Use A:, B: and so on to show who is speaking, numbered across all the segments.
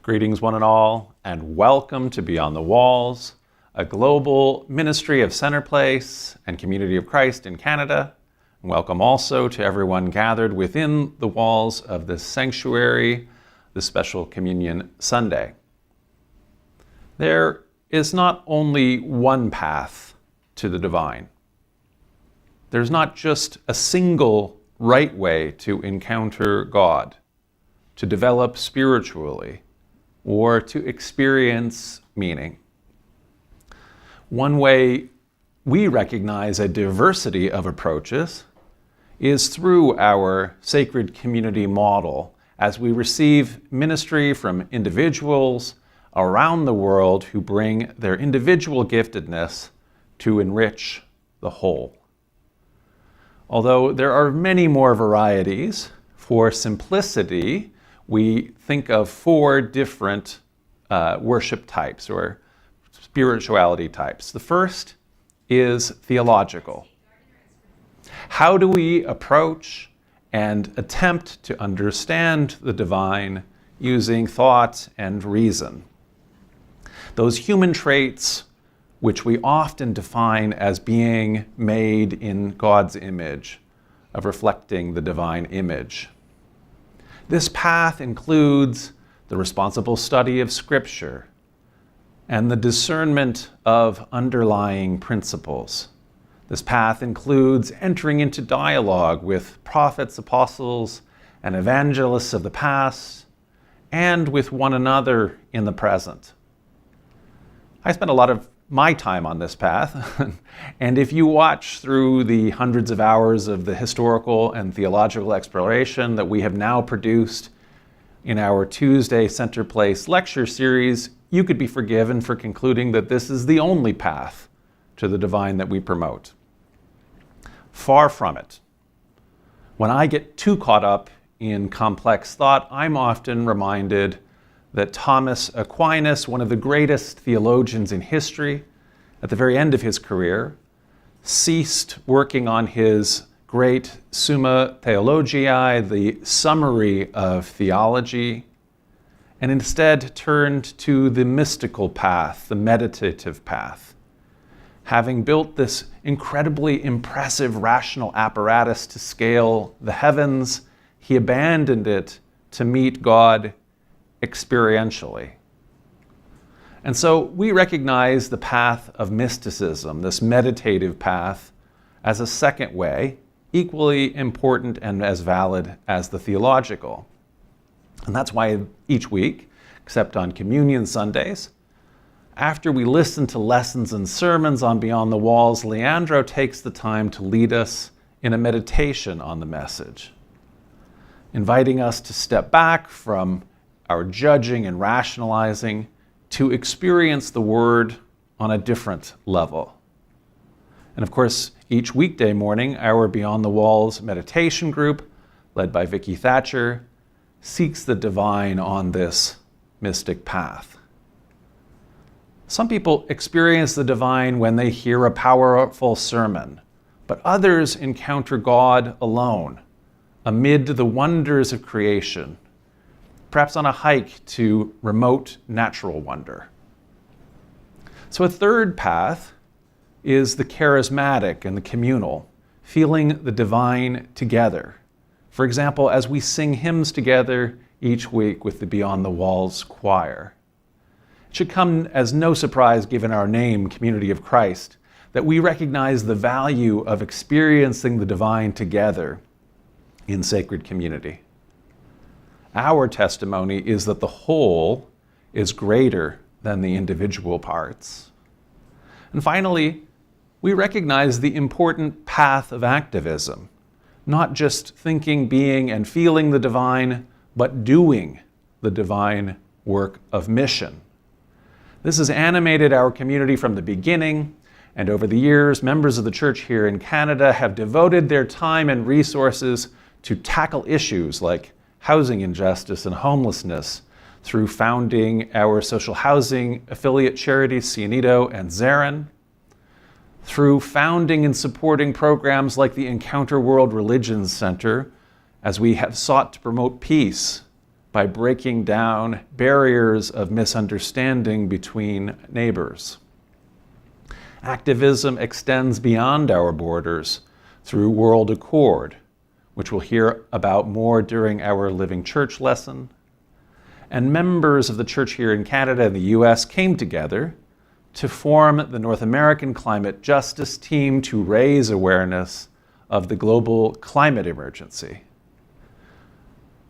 A: Greetings one and all, and welcome to Beyond the Walls, a global ministry of Centerplace and Community of Christ in Canada. And welcome also to everyone gathered within the walls of this sanctuary, this special Communion Sunday. There is not only one path to the divine. There's not just a single right way to encounter God, to develop spiritually, or to experience meaning. One way we recognize a diversity of approaches is through our sacred community model as we receive ministry from individuals around the world who bring their individual giftedness to enrich the whole. Although there are many more varieties, for simplicity, we think of four different worship types or spirituality types. The first is theological. How do we approach and attempt to understand the divine using thought and reason? Those human traits which we often define as being made in God's image, of reflecting the divine image. This path includes the responsible study of Scripture and the discernment of underlying principles. This path includes entering into dialogue with prophets, apostles, and evangelists of the past, and with one another in the present. I spent a lot of my time on this path, and if you watch through the hundreds of hours of the historical and theological exploration that we have now produced in our Tuesday Centerplace lecture series, you could be forgiven for concluding that this is the only path to the divine that we promote. Far from it. When I get too caught up in complex thought, I'm often reminded that Thomas Aquinas, one of the greatest theologians in history, at the very end of his career, ceased working on his great Summa Theologiae, the summary of theology, and instead turned to the mystical path, the meditative path. Having built this incredibly impressive rational apparatus to scale the heavens, he abandoned it to meet God experientially. And so we recognize the path of mysticism, this meditative path, as a second way, equally important and as valid as the theological. And that's why each week, except on Communion Sundays, after we listen to lessons and sermons on Beyond the Walls, Leandro takes the time to lead us in a meditation on the message, inviting us to step back from our judging and rationalizing to experience the Word on a different level. And of course, each weekday morning, our Beyond the Walls meditation group, led by Vicki Thatcher, seeks the divine on this mystic path. Some people experience the divine when they hear a powerful sermon, but others encounter God alone, amid the wonders of creation, perhaps on a hike to remote natural wonder. So a third path is the charismatic and the communal, feeling the divine together. For example, as we sing hymns together each week with the Beyond the Walls choir. It should come as no surprise, given our name, Community of Christ, that we recognize the value of experiencing the divine together in sacred community. Our testimony is that the whole is greater than the individual parts. And finally, we recognize the important path of activism, not just thinking, being, and feeling the divine, but doing the divine work of mission. This has animated our community from the beginning, and over the years, members of the church here in Canada have devoted their time and resources to tackle issues like housing injustice and homelessness through founding our social housing affiliate charities, Cienito and Zarin, through founding and supporting programs like the Encounter World Religions Center, as we have sought to promote peace, by breaking down barriers of misunderstanding between neighbors. Activism extends beyond our borders through World Accord, which we'll hear about more during our Living Church lesson. And members of the church here in Canada and the US came together to form the North American Climate Justice Team to raise awareness of the global climate emergency.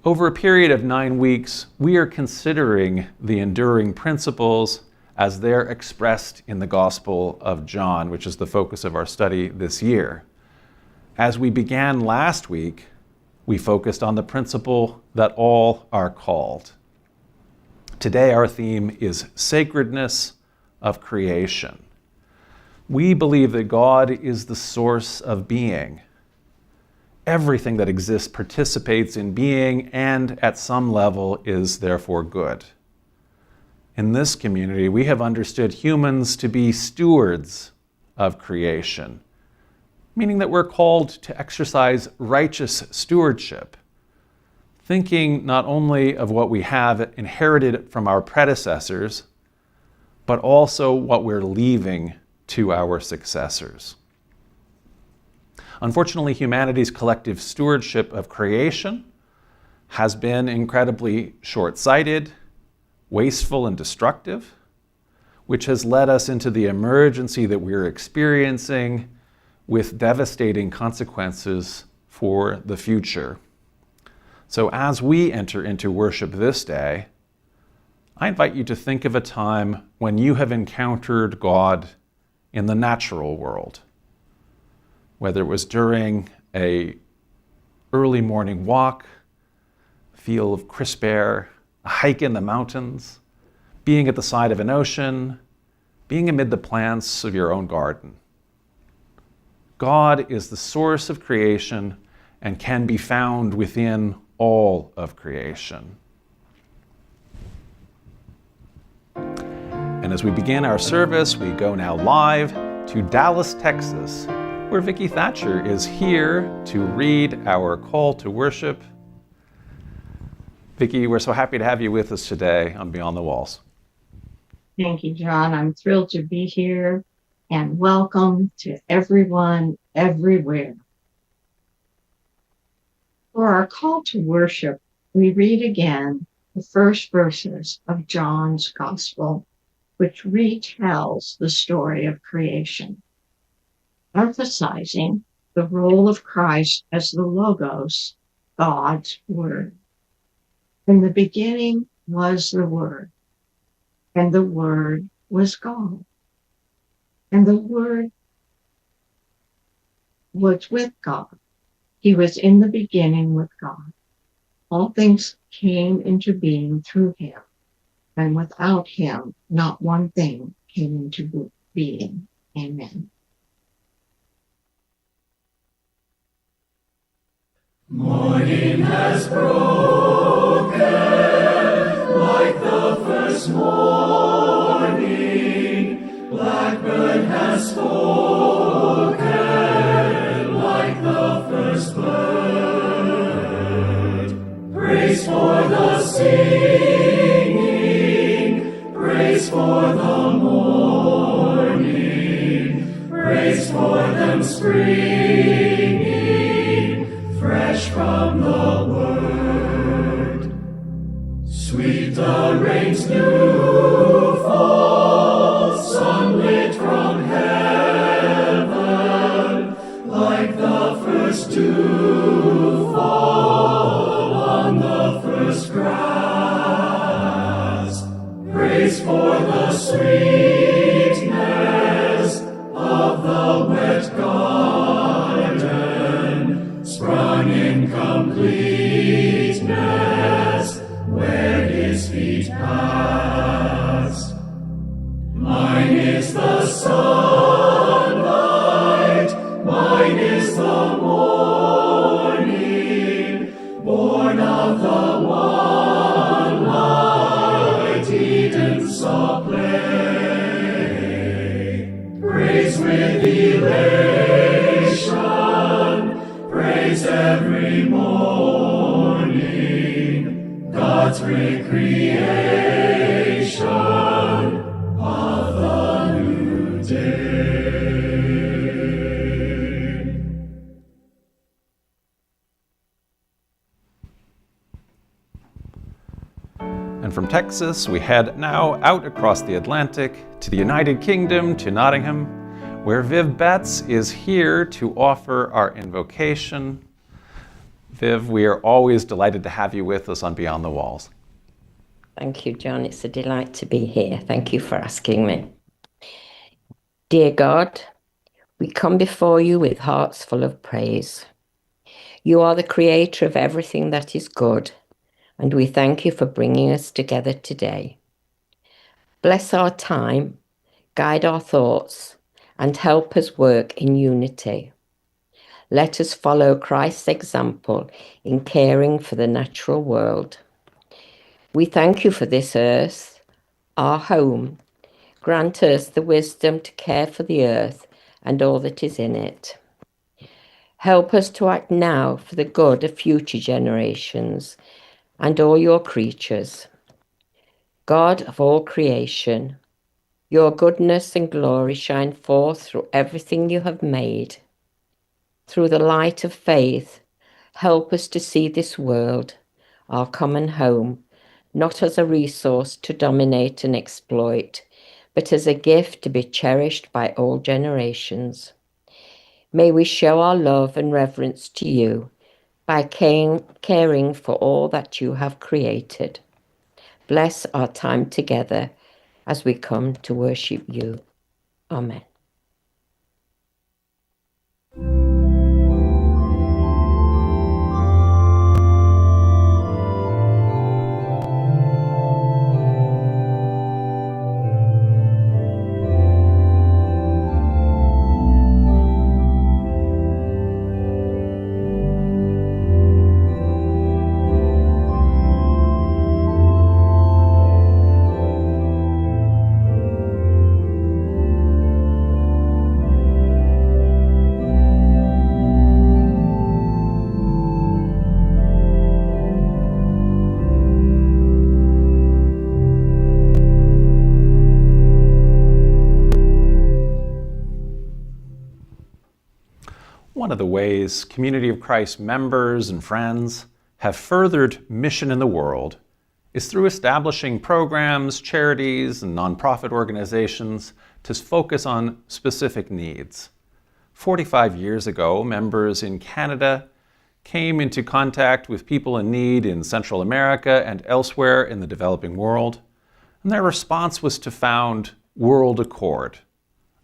A: Over a period of 9 weeks, we are considering the enduring principles as they're expressed in the Gospel of John, which is the focus of our study this year. As we began last week, we focused on the principle that all are called. Today, our theme is Sacredness of Creation. We believe that God is the source of being. Everything that exists participates in being and at some level is therefore good. In this community, we have understood humans to be stewards of creation, meaning that we're called to exercise righteous stewardship, thinking not only of what we have inherited from our predecessors, but also what we're leaving to our successors. Unfortunately, humanity's collective stewardship of creation has been incredibly short-sighted, wasteful, and destructive, which has led us into the emergency that we're experiencing with devastating consequences for the future. So as we enter into worship this day, I invite you to think of a time when you have encountered God in the natural world, whether it was during an early morning walk, a feel of crisp air, a hike in the mountains, being at the side of an ocean, being amid the plants of your own garden. God is the source of creation and can be found within all of creation. And as we begin our service, we go now live to Dallas, Texas, where Vicki Thatcher is here to read our call to worship. Vicki, we're so happy to have you with us today on Beyond the Walls.
B: Thank you, John. I'm thrilled to be here, and welcome to everyone, everywhere. For our call to worship, we read again the first verses of John's Gospel, which retells the story of creation, emphasizing the role of Christ as the Logos, God's Word. In the beginning was the Word, and the Word was God. And the Word was with God. He was in the beginning with God. All things came into being through him, and without him, not one thing came into being. Amen.
C: Morning has broken like the first morning. Blackbird has spoken like the first bird. Praise for the singing, praise for the morning, praise for them springing fresh from the word. Sweet the rain's new fall, sunlit from heaven, like the first dew fall on the first grass. Praise for the sweetness of the wet garden, sprung in completeness where his feet passed. Mine is the sunlight, mine is the morning, born of the one light Eden saw play. Praise with elation, praise every morning, God's creation of the new day.
A: And from Texas, we head now out across the Atlantic to the United Kingdom, to Nottingham, where Viv Betts is here to offer our invocation. Viv, we are always delighted to have you with us on Beyond the Walls.
D: Thank you, John. It's a delight to be here. Thank you for asking me. Dear God, we come before you with hearts full of praise. You are the creator of everything that is good, and we thank you for bringing us together today. Bless our time, guide our thoughts, and help us work in unity. Let us follow Christ's example in caring for the natural world. We thank you for this earth, our home. Grant us the wisdom to care for the earth and all that is in it. Help us to act now for the good of future generations and all your creatures. God of all creation, your goodness and glory shine forth through everything you have made. Through the light of faith, help us to see this world, our common home, not as a resource to dominate and exploit, but as a gift to be cherished by all generations. May we show our love and reverence to you by caring for all that you have created. Bless our time together as we come to worship you. Amen.
A: One of the ways Community of Christ members and friends have furthered mission in the world is through establishing programs, charities, and nonprofit organizations to focus on specific needs. 45 years ago, members in Canada came into contact with people in need in Central America and elsewhere in the developing world, and their response was to found World Accord,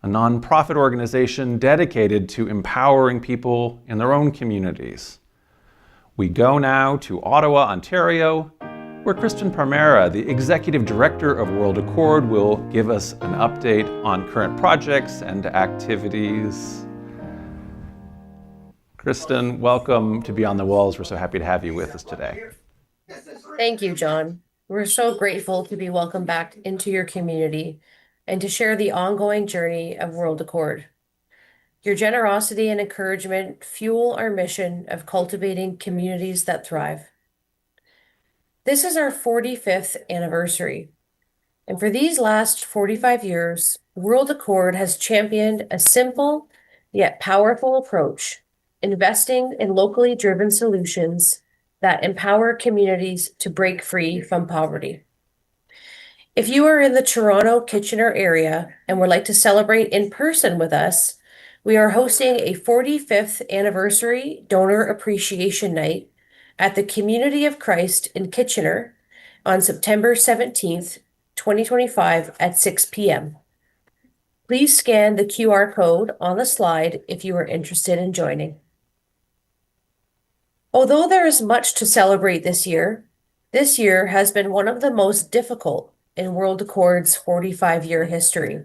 A: a nonprofit organization dedicated to empowering people in their own communities. We go now to Ottawa, Ontario, where Kristen Parmera, the Executive Director of World Accord, will give us an update on current projects and activities. Kristen, welcome to Beyond the Walls. We're so happy to have you with us today.
E: Thank you, John. We're so grateful to be welcomed back into your community and to share the ongoing journey of World Accord. Your generosity and encouragement fuel our mission of cultivating communities that thrive. This is our 45th anniversary, and for these last 45 years, World Accord has championed a simple yet powerful approach, investing in locally driven solutions that empower communities to break free from poverty. If you are in the Toronto-Kitchener area and would like to celebrate in person with us, we are hosting a 45th anniversary donor appreciation night at the Community of Christ in Kitchener on September 17th, 2025 at 6 p.m. Please scan the QR code on the slide if you are interested in joining. Although there is much to celebrate this year has been one of the most difficult in World Accord's 45-year history.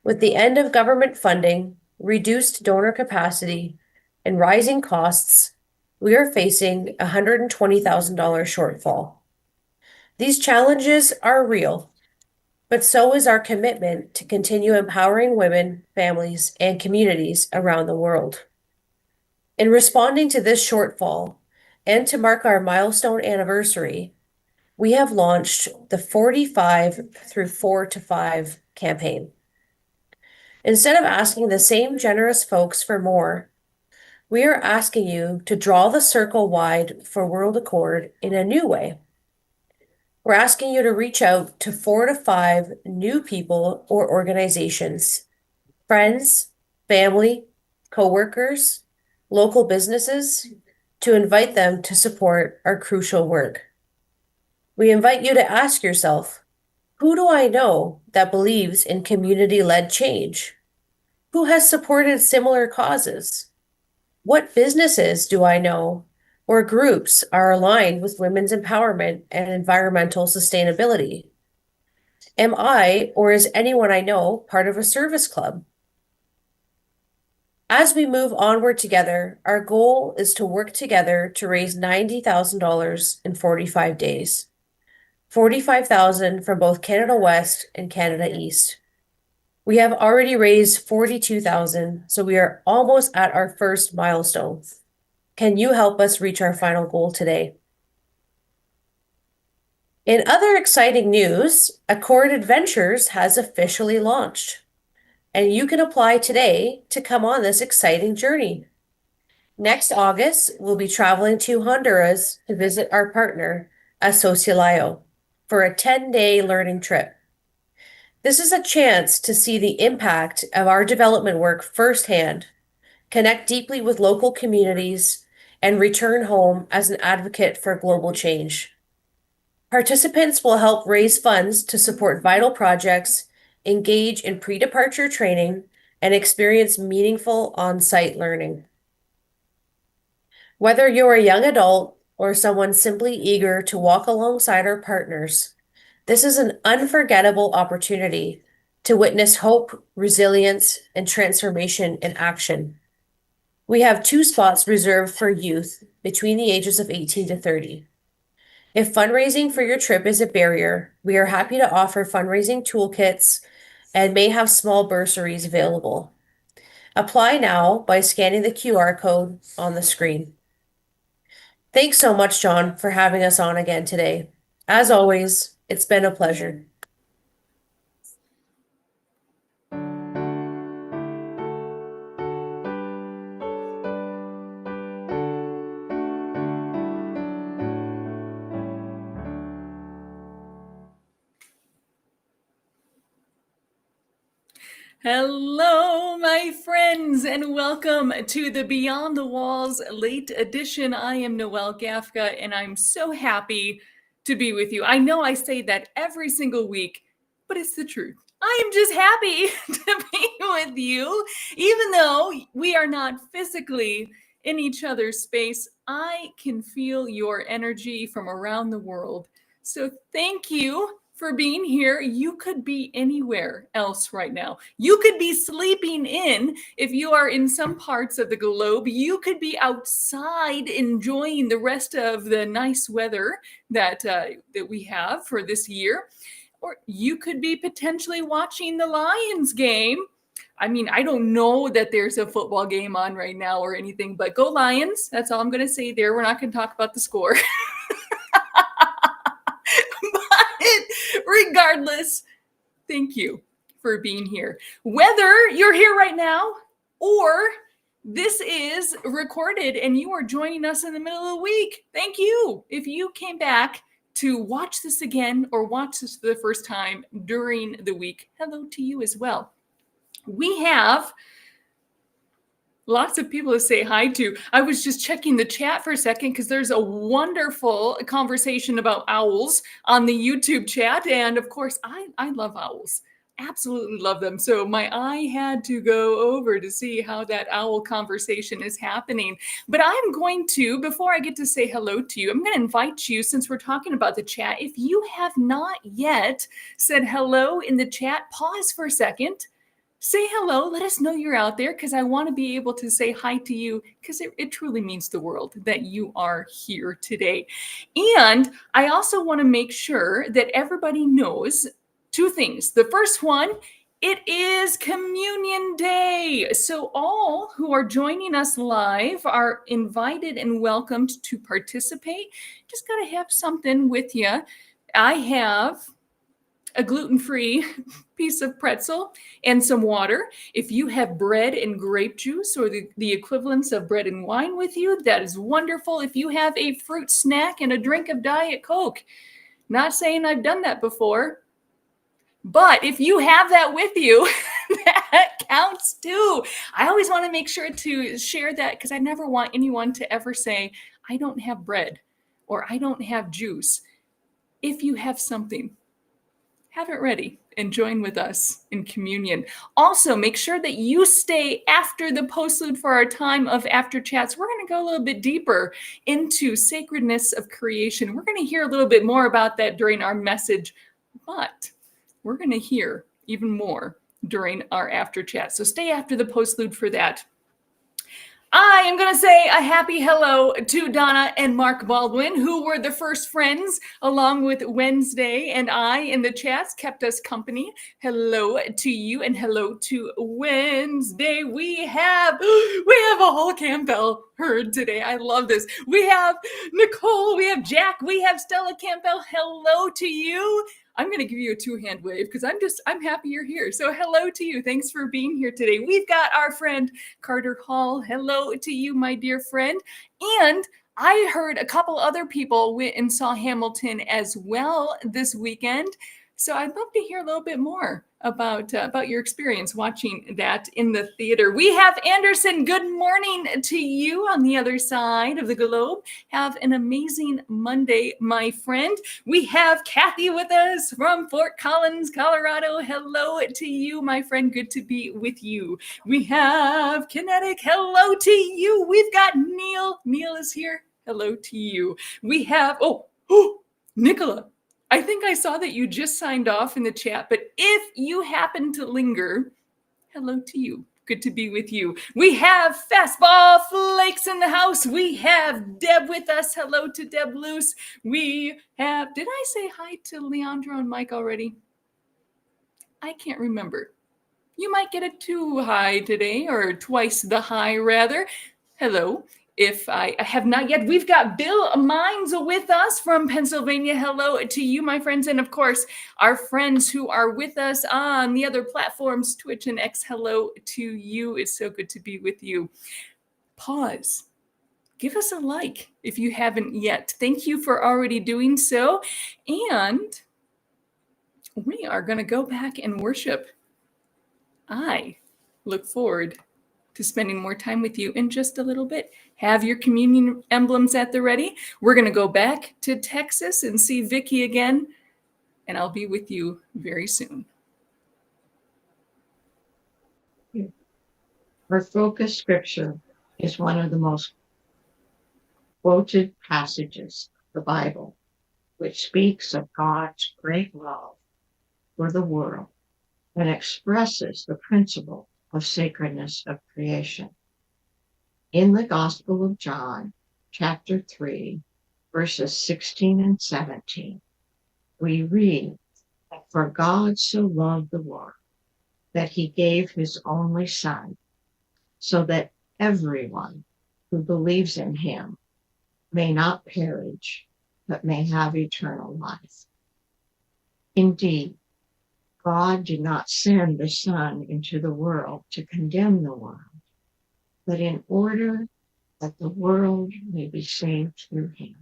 E: With the end of government funding, reduced donor capacity, and rising costs, we are facing a $120,000 shortfall. These challenges are real, but so is our commitment to continue empowering women, families, and communities around the world. In responding to this shortfall, and to mark our milestone anniversary, we have launched the 45 through 4 to 5 campaign. Instead of asking the same generous folks for more, we are asking you to draw the circle wide for World Accord in a new way. We're asking you to reach out to 4 to 5 new people or organizations, friends, family, coworkers, local businesses, to invite them to support our crucial work. We invite you to ask yourself, who do I know that believes in community-led change? Who has supported similar causes? What businesses do I know or groups are aligned with women's empowerment and environmental sustainability? Am I, or is anyone I know, part of a service club? As we move onward together, our goal is to work together to raise $90,000 in 45 days. 45,000 from both Canada West and Canada East. We have already raised 42,000, so we are almost at our first milestone. Can you help us reach our final goal today? In other exciting news, Accord Adventures has officially launched, and you can apply today to come on this exciting journey. Next August, we'll be traveling to Honduras to visit our partner, Asocialayo, for a 10-day learning trip. This is a chance to see the impact of our development work firsthand, connect deeply with local communities, and return home as an advocate for global change. Participants will help raise funds to support vital projects, engage in pre-departure training, and experience meaningful on-site learning. Whether you're a young adult or someone simply eager to walk alongside our partners, this is an unforgettable opportunity to witness hope, resilience, and transformation in action. We have 2 spots reserved for youth between the ages of 18 to 30. If fundraising for your trip is a barrier, we are happy to offer fundraising toolkits and may have small bursaries available. Apply now by scanning the QR code on the screen. Thanks so much, John, for having us on again today. As always, it's been a pleasure.
F: Hello, my friends, and welcome to the Beyond the Walls late edition. I am Noelle Gafka, and I'm so happy to be with you. I know I say that every single week, but it's the truth. I am just happy to be with you. Even though we are not physically in each other's space, I can feel your energy from around the world. So thank you for being here. You could be anywhere else right now. You could be sleeping in if you are in some parts of the globe. You could be outside enjoying the rest of the nice weather that we have for this year. Or you could be potentially watching the Lions game. I mean, I don't know that there's a football game on right now or anything, but go Lions. That's all I'm going to say there. We're not going to talk about the score. Regardless, thank you for being here. Whether you're here right now or this is recorded and you are joining us in the middle of the week, thank you. If you came back to watch this again or watch this for the first time during the week, hello to you as well. We have lots of people to say hi to. I was just checking the chat for a second because there's a wonderful conversation about owls on the YouTube chat. And of course, I love owls. Absolutely love them. So my eye had to go over to see how that owl conversation is happening. But I'm going to, before I get to say hello to you, I'm going to invite you, since we're talking about the chat, if you have not yet said hello in the chat, pause for a second. Say hello. Let us know you're out there because I want to be able to say hi to you because it truly means the world that you are here today. And I also want to make sure that everybody knows 2 things. The first one, it is Communion Day. So all who are joining us live are invited and welcomed to participate. Just got to have something with you I have a gluten-free piece of pretzel and some water. If you have bread and grape juice or the equivalents of bread and wine with you, that is wonderful. If you have a fruit snack and a drink of Diet Coke, not saying I've done that before, but if you have that with you, that counts too. I always want to make sure to share that because I never want anyone to ever say, I don't have bread or I don't have juice. If you have something, have it ready and join with us in communion. Also, make sure that you stay after the postlude for our time of after chats. We're going to go a little bit deeper into sacredness of creation. We're going to hear a little bit more about that during our message, but we're going to hear even more during our after chat. So stay after the postlude for that. I am going to say a happy hello to Donna and Mark Baldwin, who were the first friends, along with Wednesday and I in the chats, kept us company. Hello to you and hello to Wednesday. We have a whole Campbell herd today. I love this. We have Nicole, we have Jack, we have Stella Campbell. Hello to you. I'm going to give you a two-hand wave because I'm happy you're here. So hello to you. Thanks for being here today. We've got our friend Carter Hall. Hello to you, my dear friend. And I heard a couple other people went and saw Hamilton as well this weekend. So I'd love to hear a little bit more about your experience watching that in the theater. We have Anderson. Good morning to you on the other side of the globe. Have an amazing Monday, my friend. We have Kathy with us from Fort Collins, Colorado. Hello to you, my friend. Good to be with you. We have Kinetic. Hello to you. We've got Neil. Neil is here. Hello to you. We have, Nicola. I think I saw that you just signed off in the chat, but if you happen to linger, hello to you. Good to be with you. We have Fastball Flakes in the house. We have Deb with us. Hello to Deb Luce. We have, did I say hi to Leandro and Mike already? I can't remember. You might get a 2 hi today, or twice the hi rather. Hello. If I have not yet, we've got Bill Mines with us from Pennsylvania. Hello to you, my friends. And of course, our friends who are with us on the other platforms, Twitch and X, hello to you. It's so good to be with you. Pause. Give us a like if you haven't yet. Thank you for already doing so. And we are going to go back and worship. I look forward to spending more time with you in just a little bit. Have your communion emblems at the ready. We're going to go back to Texas and see Vicki again, and I'll be with you very soon.
B: Our focus scripture is one of the most quoted passages of the Bible, which speaks of God's great love for the world and expresses the principle of sacredness of creation. In the Gospel of John, chapter 3, verses 16 and 17, we read that for God so loved the world that he gave his only Son, so that everyone who believes in him may not perish, but may have eternal life. Indeed, God did not send the Son into the world to condemn the world, but in order that the world may be saved through him.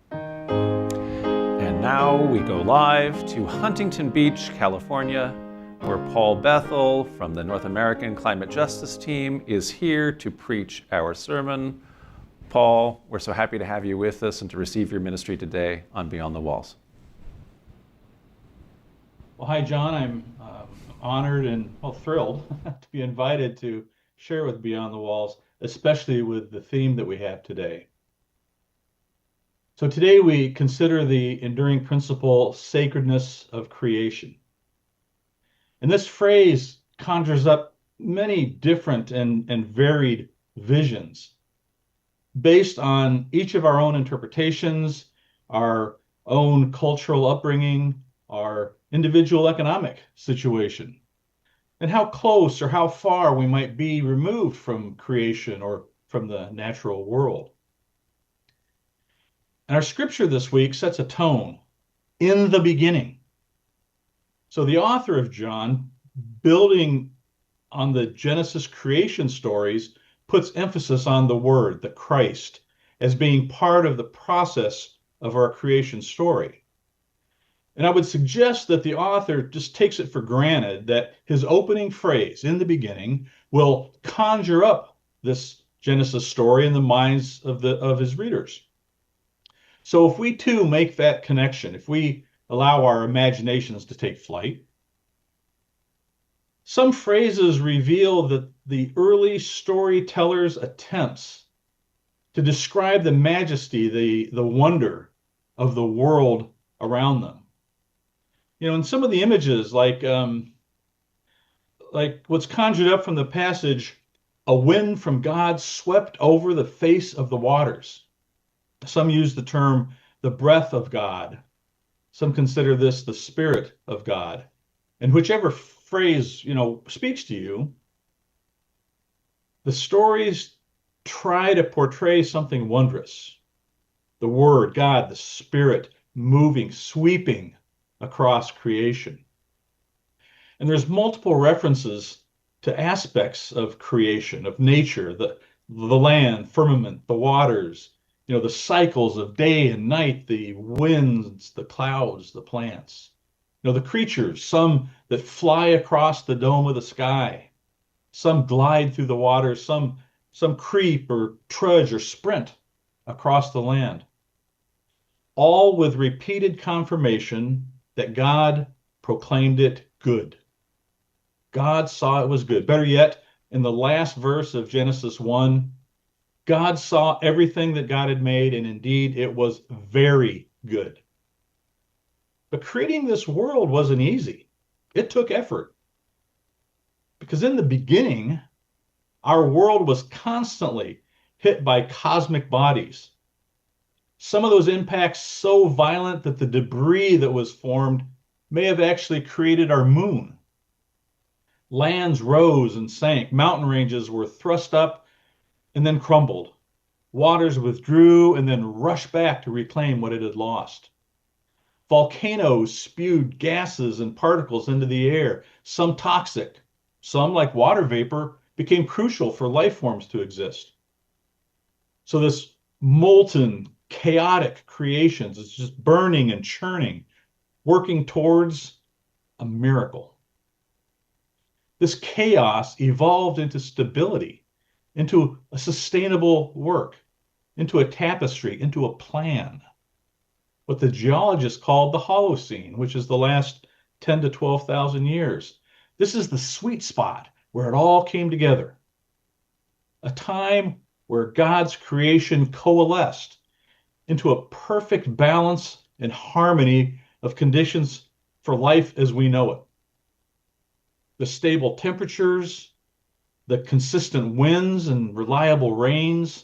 A: And now we go live to Huntington Beach, California, where Paul Bethel from the North American Climate Justice Team is here to preach our sermon. Paul, we're so happy to have you with us and to receive your ministry today on Beyond the Walls.
G: Well, hi, John. I'm honored and thrilled to be invited to share with Beyond the Walls, especially with the theme that we have today. So today we consider the enduring principle, sacredness of creation. And this phrase conjures up many different and varied visions based on each of our own interpretations, our own cultural upbringing, our individual economic situation, and how close or how far we might be removed from creation or from the natural world. And our scripture this week sets a tone, in the beginning. So the author of John, building on the Genesis creation stories, puts emphasis on the Word, the Christ, as being part of the process of our creation story. And I would suggest that the author just takes it for granted that his opening phrase, in the beginning, will conjure up this Genesis story in the minds of his readers. So if we too make that connection, if we allow our imaginations to take flight, some phrases reveal that the early storytellers' attempts to describe the majesty, the wonder of the world around them. You know, in some of the images, like what's conjured up from the passage, a wind from God swept over the face of the waters. Some use the term the breath of God. Some consider this the Spirit of God. And whichever phrase, speaks to you, the stories try to portray something wondrous. The Word, God, the Spirit, moving, sweeping across creation. And there's multiple references to aspects of creation, of nature, the land, firmament, the waters, the cycles of day and night, the winds, the clouds, the plants. The creatures, some that fly across the dome of the sky, some glide through the water, some creep or trudge or sprint across the land. All with repeated confirmation that God proclaimed it good. God saw it was good. Better yet, in the last verse of Genesis 1, God saw everything that God had made, and indeed it was very good. But creating this world wasn't easy. It took effort. Because in the beginning, our world was constantly hit by cosmic bodies. Some of those impacts so violent that the debris that was formed may have actually created our moon. Lands rose and sank. Mountain ranges were thrust up and then crumbled. Waters withdrew and then rushed back to reclaim what it had lost. Volcanoes spewed gases and particles into the air, some toxic, some, like water vapor, became crucial for life forms to exist. So this molten, chaotic creations is just burning and churning, working towards a miracle. This chaos evolved into stability, into a sustainable work, into a tapestry, into a plan. What the geologists called the Holocene, which is the last 10 to 12,000 years. This is the sweet spot where it all came together. A time where God's creation coalesced into a perfect balance and harmony of conditions for life as we know it. The stable temperatures, the consistent winds and reliable rains,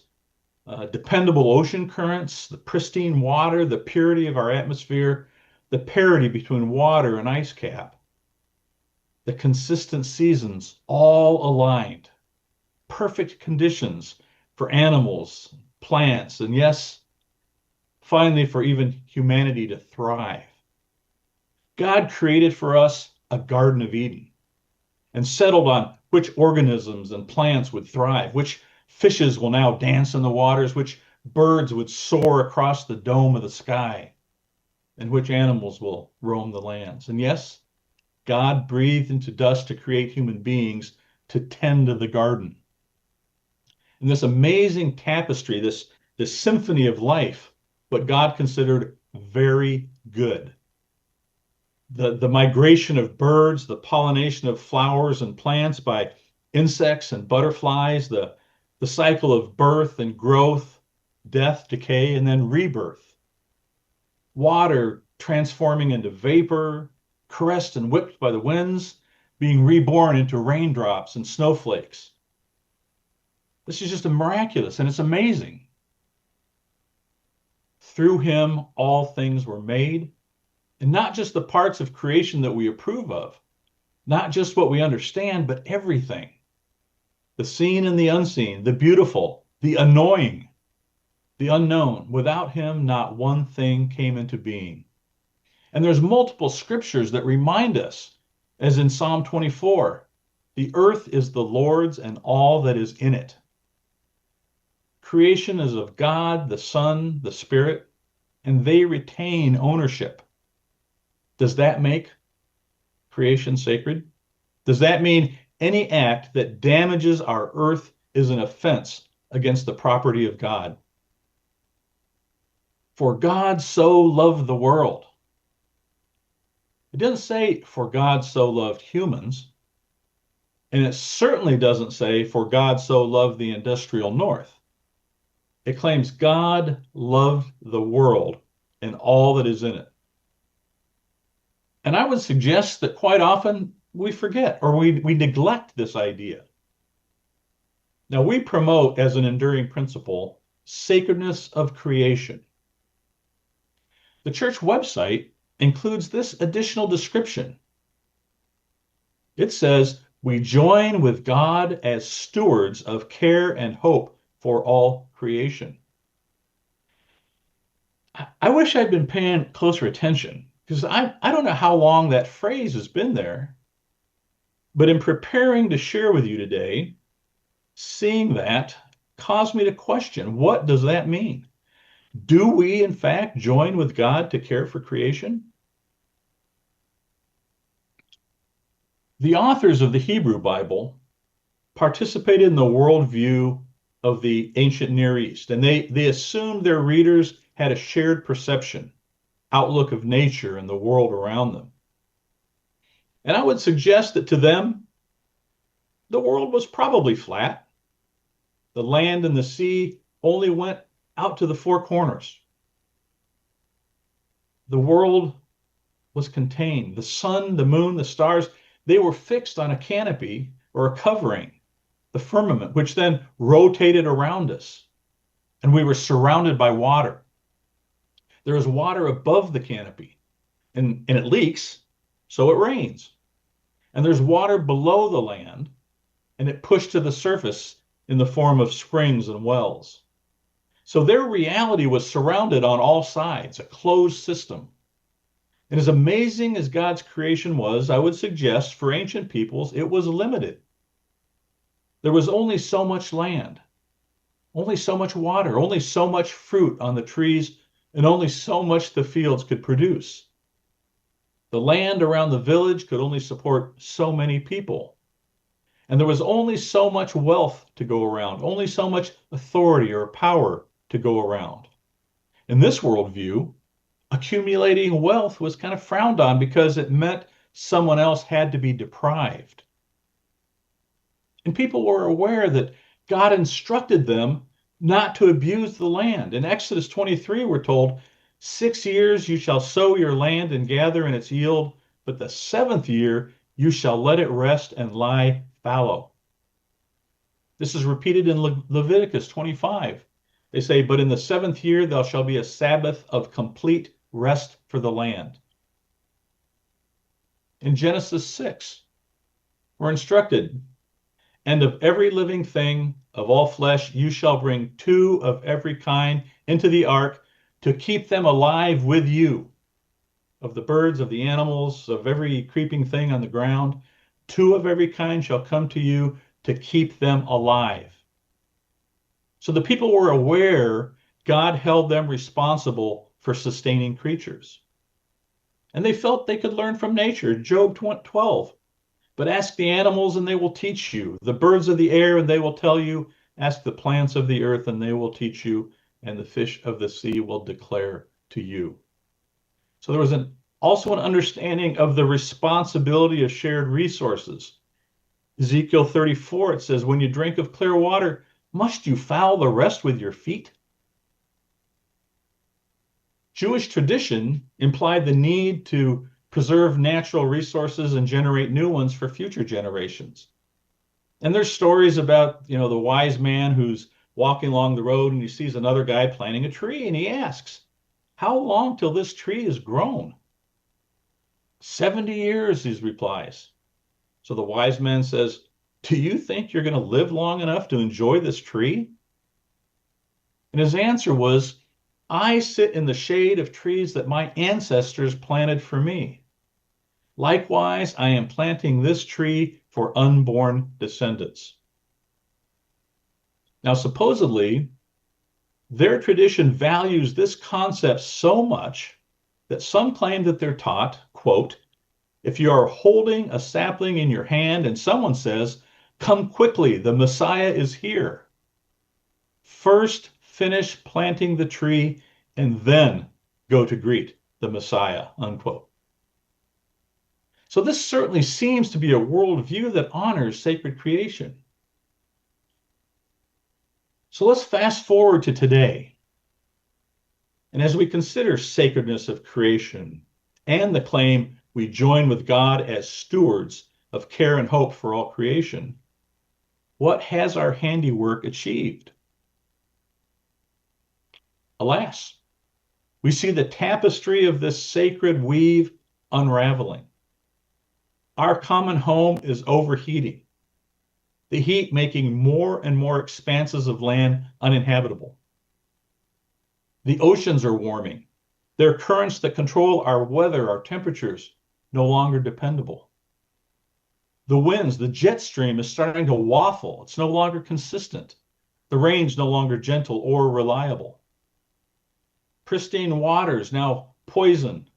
G: dependable ocean currents, the pristine water, the purity of our atmosphere, the parity between water and ice cap, the consistent seasons, all aligned. Perfect conditions for animals, plants, and yes, finally, for even humanity to thrive. God created for us a Garden of Eden and settled on which organisms and plants would thrive, which fishes will now dance in the waters, which birds would soar across the dome of the sky, and which animals will roam the lands. And yes, God breathed into dust to create human beings to tend to the garden. And this amazing tapestry, this symphony of life, what God considered very good. The migration of birds, the pollination of flowers and plants by insects and butterflies, the cycle of birth and growth, death, decay, and then rebirth. Water transforming into vapor, caressed and whipped by the winds, being reborn into raindrops and snowflakes. This is just miraculous, and it's amazing. Through him, all things were made, and not just the parts of creation that we approve of, not just what we understand, but everything. The seen and the unseen, the beautiful, the annoying, the unknown. Without him, not one thing came into being. And there's multiple scriptures that remind us, as in Psalm 24, the earth is the Lord's and all that is in it. Creation is of God, the Son, the Spirit, and they retain ownership. Does that make creation sacred? Does that mean any act that damages our earth is an offense against the property of God? For God so loved the world. It doesn't say, for God so loved humans. And it certainly doesn't say, for God so loved the industrial North. It claims God loved the world and all that is in it. And I would suggest that quite often we forget or we neglect this idea. Now, we promote as an enduring principle sacredness of creation. The church website includes this additional description. It says, we join with God as stewards of care and hope for all creation. I wish I'd been paying closer attention because I don't know how long that phrase has been there. But in preparing to share with you today, seeing that caused me to question, what does that mean? Do we, in fact, join with God to care for creation? The authors of the Hebrew Bible participated in the worldview of the ancient Near East, and they assumed their readers had a shared perception, outlook of nature and the world around them. And I would suggest that to them, the world was probably flat. The land and the sea only went out to the four corners. The world was contained. The sun, the moon, the stars, they were fixed on a canopy or a covering, the firmament, which then rotated around us. And we were surrounded by water. There is water above the canopy, and it leaks, so it rains. And there's water below the land, and it pushed to the surface in the form of springs and wells. So their reality was surrounded on all sides, a closed system. And as amazing as God's creation was, I would suggest for ancient peoples, it was limited. There was only so much land, only so much water, only so much fruit on the trees, and only so much the fields could produce. The land around the village could only support so many people. And there was only so much wealth to go around, only so much authority or power to go around. In this worldview, accumulating wealth was kind of frowned on because it meant someone else had to be deprived. And people were aware that God instructed them not to abuse the land. In Exodus 23, we're told, 6 years you shall sow your land and gather in its yield, but the 7th year you shall let it rest and lie fallow. This is repeated in Leviticus 25. They say, but in the 7th year there shall be a Sabbath of complete rest for the land. In Genesis 6, we're instructed, and of every living thing of all flesh you shall bring 2 of every kind into the ark to keep them alive with you. Of the birds, of the animals, of every creeping thing on the ground, 2 of every kind shall come to you to keep them alive. So the people were aware God held them responsible for sustaining creatures. And they felt they could learn from nature. Job 12. But ask the animals and they will teach you. The birds of the air and they will tell you. Ask the plants of the earth and they will teach you. And the fish of the sea will declare to you. So there was also an understanding of the responsibility of shared resources. Ezekiel 34, it says, when you drink of clear water, must you foul the rest with your feet? Jewish tradition implied the need to preserve natural resources and generate new ones for future generations. And there's stories about, the wise man who's walking along the road and he sees another guy planting a tree and he asks, how long till this tree is grown? 70 years, he replies. So the wise man says, do you think you're going to live long enough to enjoy this tree? And his answer was, I sit in the shade of trees that my ancestors planted for me. Likewise, I am planting this tree for unborn descendants. Now, supposedly, their tradition values this concept so much that some claim that they're taught, quote, if you are holding a sapling in your hand and someone says, come quickly, the Messiah is here, first finish planting the tree and then go to greet the Messiah, unquote. So this certainly seems to be a worldview that honors sacred creation. So let's fast forward to today. And as we consider sacredness of creation and the claim we join with God as stewards of care and hope for all creation, what has our handiwork achieved? Alas, we see the tapestry of this sacred weave unraveling. Our common home is overheating, the heat making more and more expanses of land uninhabitable. The oceans are warming. There are currents that control our weather, our temperatures, no longer dependable. The winds, the jet stream is starting to waffle. It's no longer consistent. The rain's no longer gentle or reliable. Pristine waters now poisoned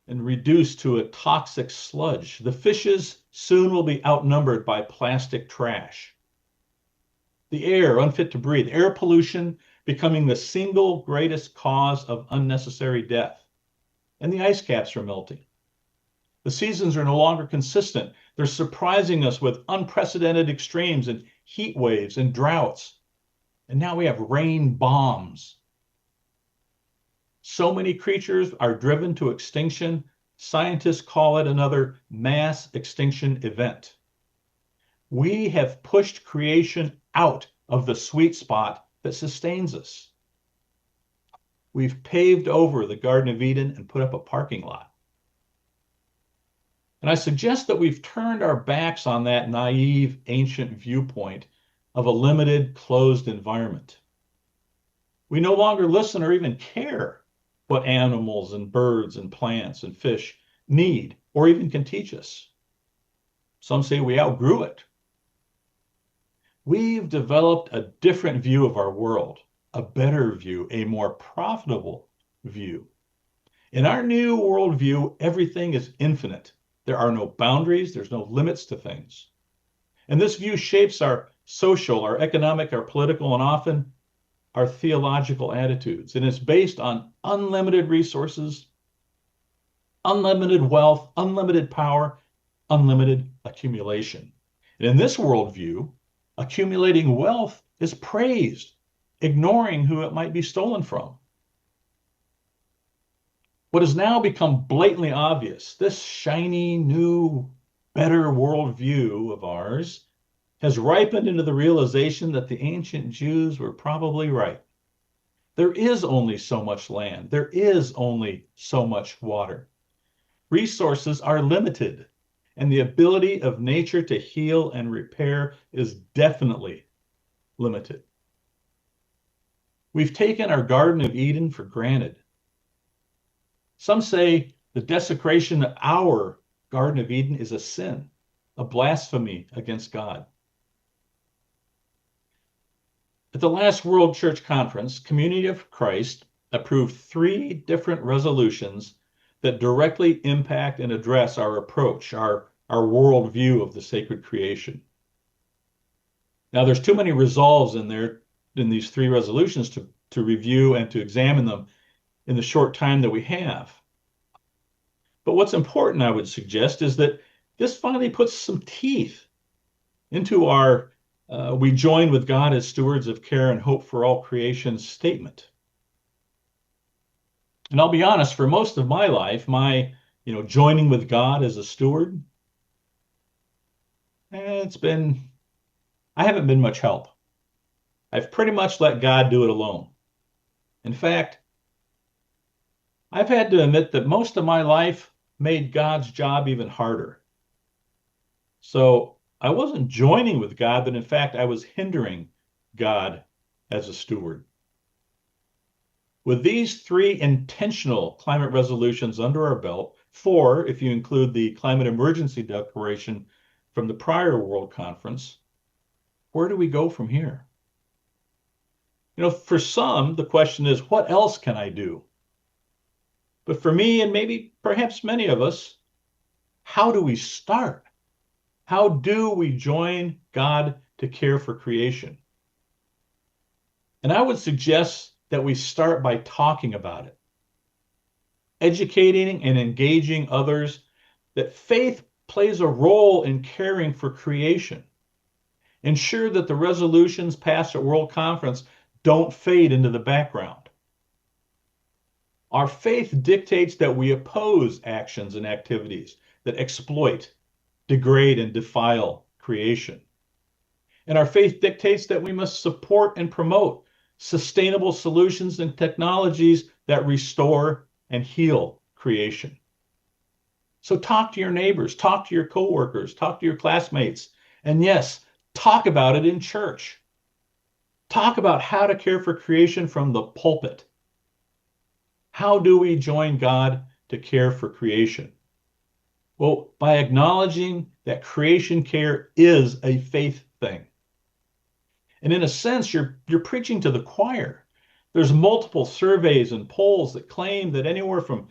G: and reduced to a toxic sludge. The fishes soon will be outnumbered by plastic trash. The air unfit to breathe, air pollution becoming the single greatest cause of unnecessary death. And the ice caps are melting. The seasons are no longer consistent. They're surprising us with unprecedented extremes and heat waves and droughts. And now we have rain bombs. So many creatures are driven to extinction. Scientists call it another mass extinction event. We have pushed creation out of the sweet spot that sustains us. We've paved over the Garden of Eden and put up a parking lot. And I suggest that we've turned our backs on that naive ancient viewpoint of a limited, closed environment. We no longer listen or even care what animals and birds and plants and fish need or even can teach us. Some say we outgrew it. We've developed a different view of our world, a better view, a more profitable view. In our new worldview, everything is infinite. There are no boundaries, there's no limits to things. And this view shapes our social, our economic, our political, and often our theological attitudes. And it's based on unlimited resources, unlimited wealth, unlimited power, unlimited accumulation. And in this worldview, accumulating wealth is praised, ignoring who it might be stolen from. What has now become blatantly obvious, this shiny, new, better worldview of ours has ripened into the realization that the ancient Jews were probably right. There is only so much land. There is only so much water. Resources are limited, and the ability of nature to heal and repair is definitely limited. We've taken our Garden of Eden for granted. Some say the desecration of our Garden of Eden is a sin, a blasphemy against God. At the last World Church Conference, Community of Christ approved 3 different resolutions that directly impact and address our approach, our worldview of the sacred creation. Now, there's too many resolves in there, in these 3 resolutions to review and to examine them in the short time that we have. But what's important, I would suggest, is that this finally puts some teeth into our we join with God as stewards of care and hope for all creation statement. And I'll be honest, for most of my life, my joining with God as a steward, I haven't been much help. I've pretty much let God do it alone. In fact, I've had to admit that most of my life made God's job even harder. So I wasn't joining with God, but in fact, I was hindering God as a steward. With these 3 intentional climate resolutions under our belt, 4 if you include the climate emergency declaration from the prior World Conference, where do we go from here? For some, the question is, what else can I do? But for me, and maybe perhaps many of us, how do we start? How do we join God to care for creation? And I would suggest that we start by talking about it, educating and engaging others that faith plays a role in caring for creation. Ensure that the resolutions passed at World Conference don't fade into the background. Our faith dictates that we oppose actions and activities that exploit, degrade, and defile creation. And our faith dictates that we must support and promote sustainable solutions and technologies that restore and heal creation. So talk to your neighbors, talk to your coworkers, talk to your classmates, and yes, talk about it in church. Talk about how to care for creation from the pulpit. How do we join God to care for creation? Well, by acknowledging that creation care is a faith thing. And in a sense, you're preaching to the choir. There's multiple surveys and polls that claim that anywhere from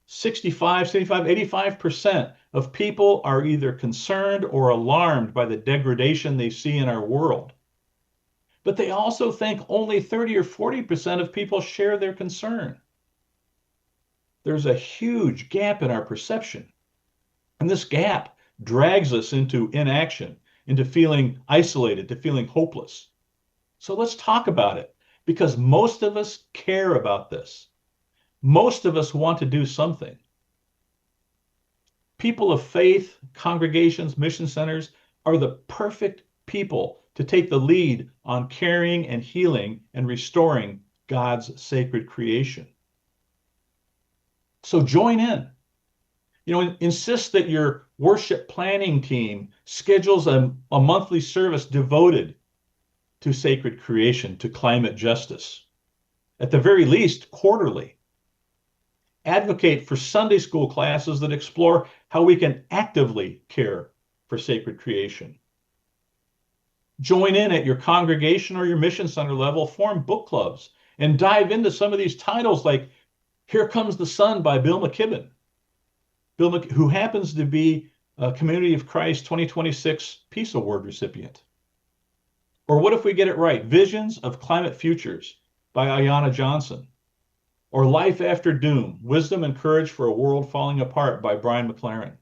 G: 65, 75, 85% of people are either concerned or alarmed by the degradation they see in our world. But they also think only 30 or 40% of people share their concern. There's a huge gap in our perception. And this gap drags us into inaction, into feeling isolated, to feeling hopeless. So let's talk about it, because most of us care about this. Most of us want to do something. People of faith, congregations, mission centers are the perfect people to take the lead on caring and healing and restoring God's sacred creation. So join in. Insist that your worship planning team schedules a monthly service devoted to sacred creation, to climate justice. At the very least, quarterly. Advocate for Sunday school classes that explore how we can actively care for sacred creation. Join in at your congregation or your mission center level, form book clubs, and dive into some of these titles like Here Comes the Sun by Bill McKibben, who happens to be a Community of Christ 2026 Peace Award recipient. Or what if we get it right? Visions of Climate Futures by Ayanna Johnson. Or Life After Doom, Wisdom and Courage for a World Falling Apart by Brian McLaren.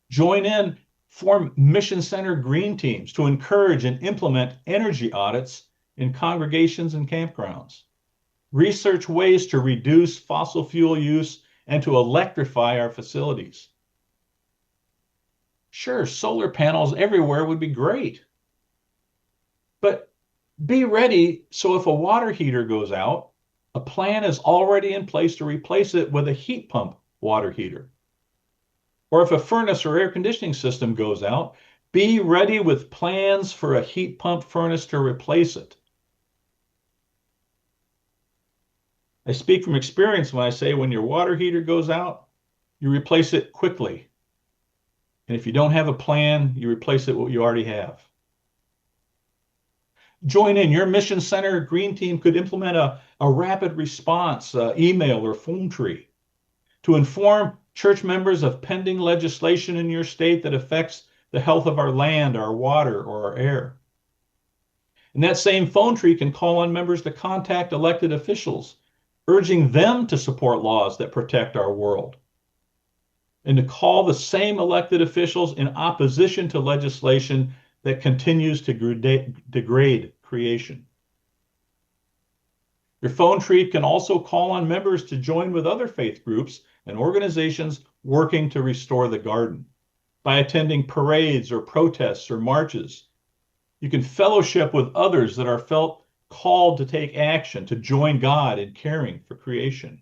G: Join in, form mission center green teams to encourage and implement energy audits in congregations and campgrounds. Research ways to reduce fossil fuel use and to electrify our facilities. Sure, solar panels everywhere would be great. But be ready so if a water heater goes out, a plan is already in place to replace it with a heat pump water heater. Or if a furnace or air conditioning system goes out, be ready with plans for a heat pump furnace to replace it. I speak from experience when I say when your water heater goes out, you replace it quickly. And if you don't have a plan, you replace it with what you already have. Join in. Your mission center green team could implement a rapid response email or phone tree to inform church members of pending legislation in your state that affects the health of our land, our water, or our air. And that same phone tree can call on members to contact elected officials, urging them to support laws that protect our world, and to call the same elected officials in opposition to legislation that continues to degrade creation. Your phone tree can also call on members to join with other faith groups and organizations working to restore the garden by attending parades or protests or marches. You can fellowship with others that are felt called to take action, to join God in caring for creation.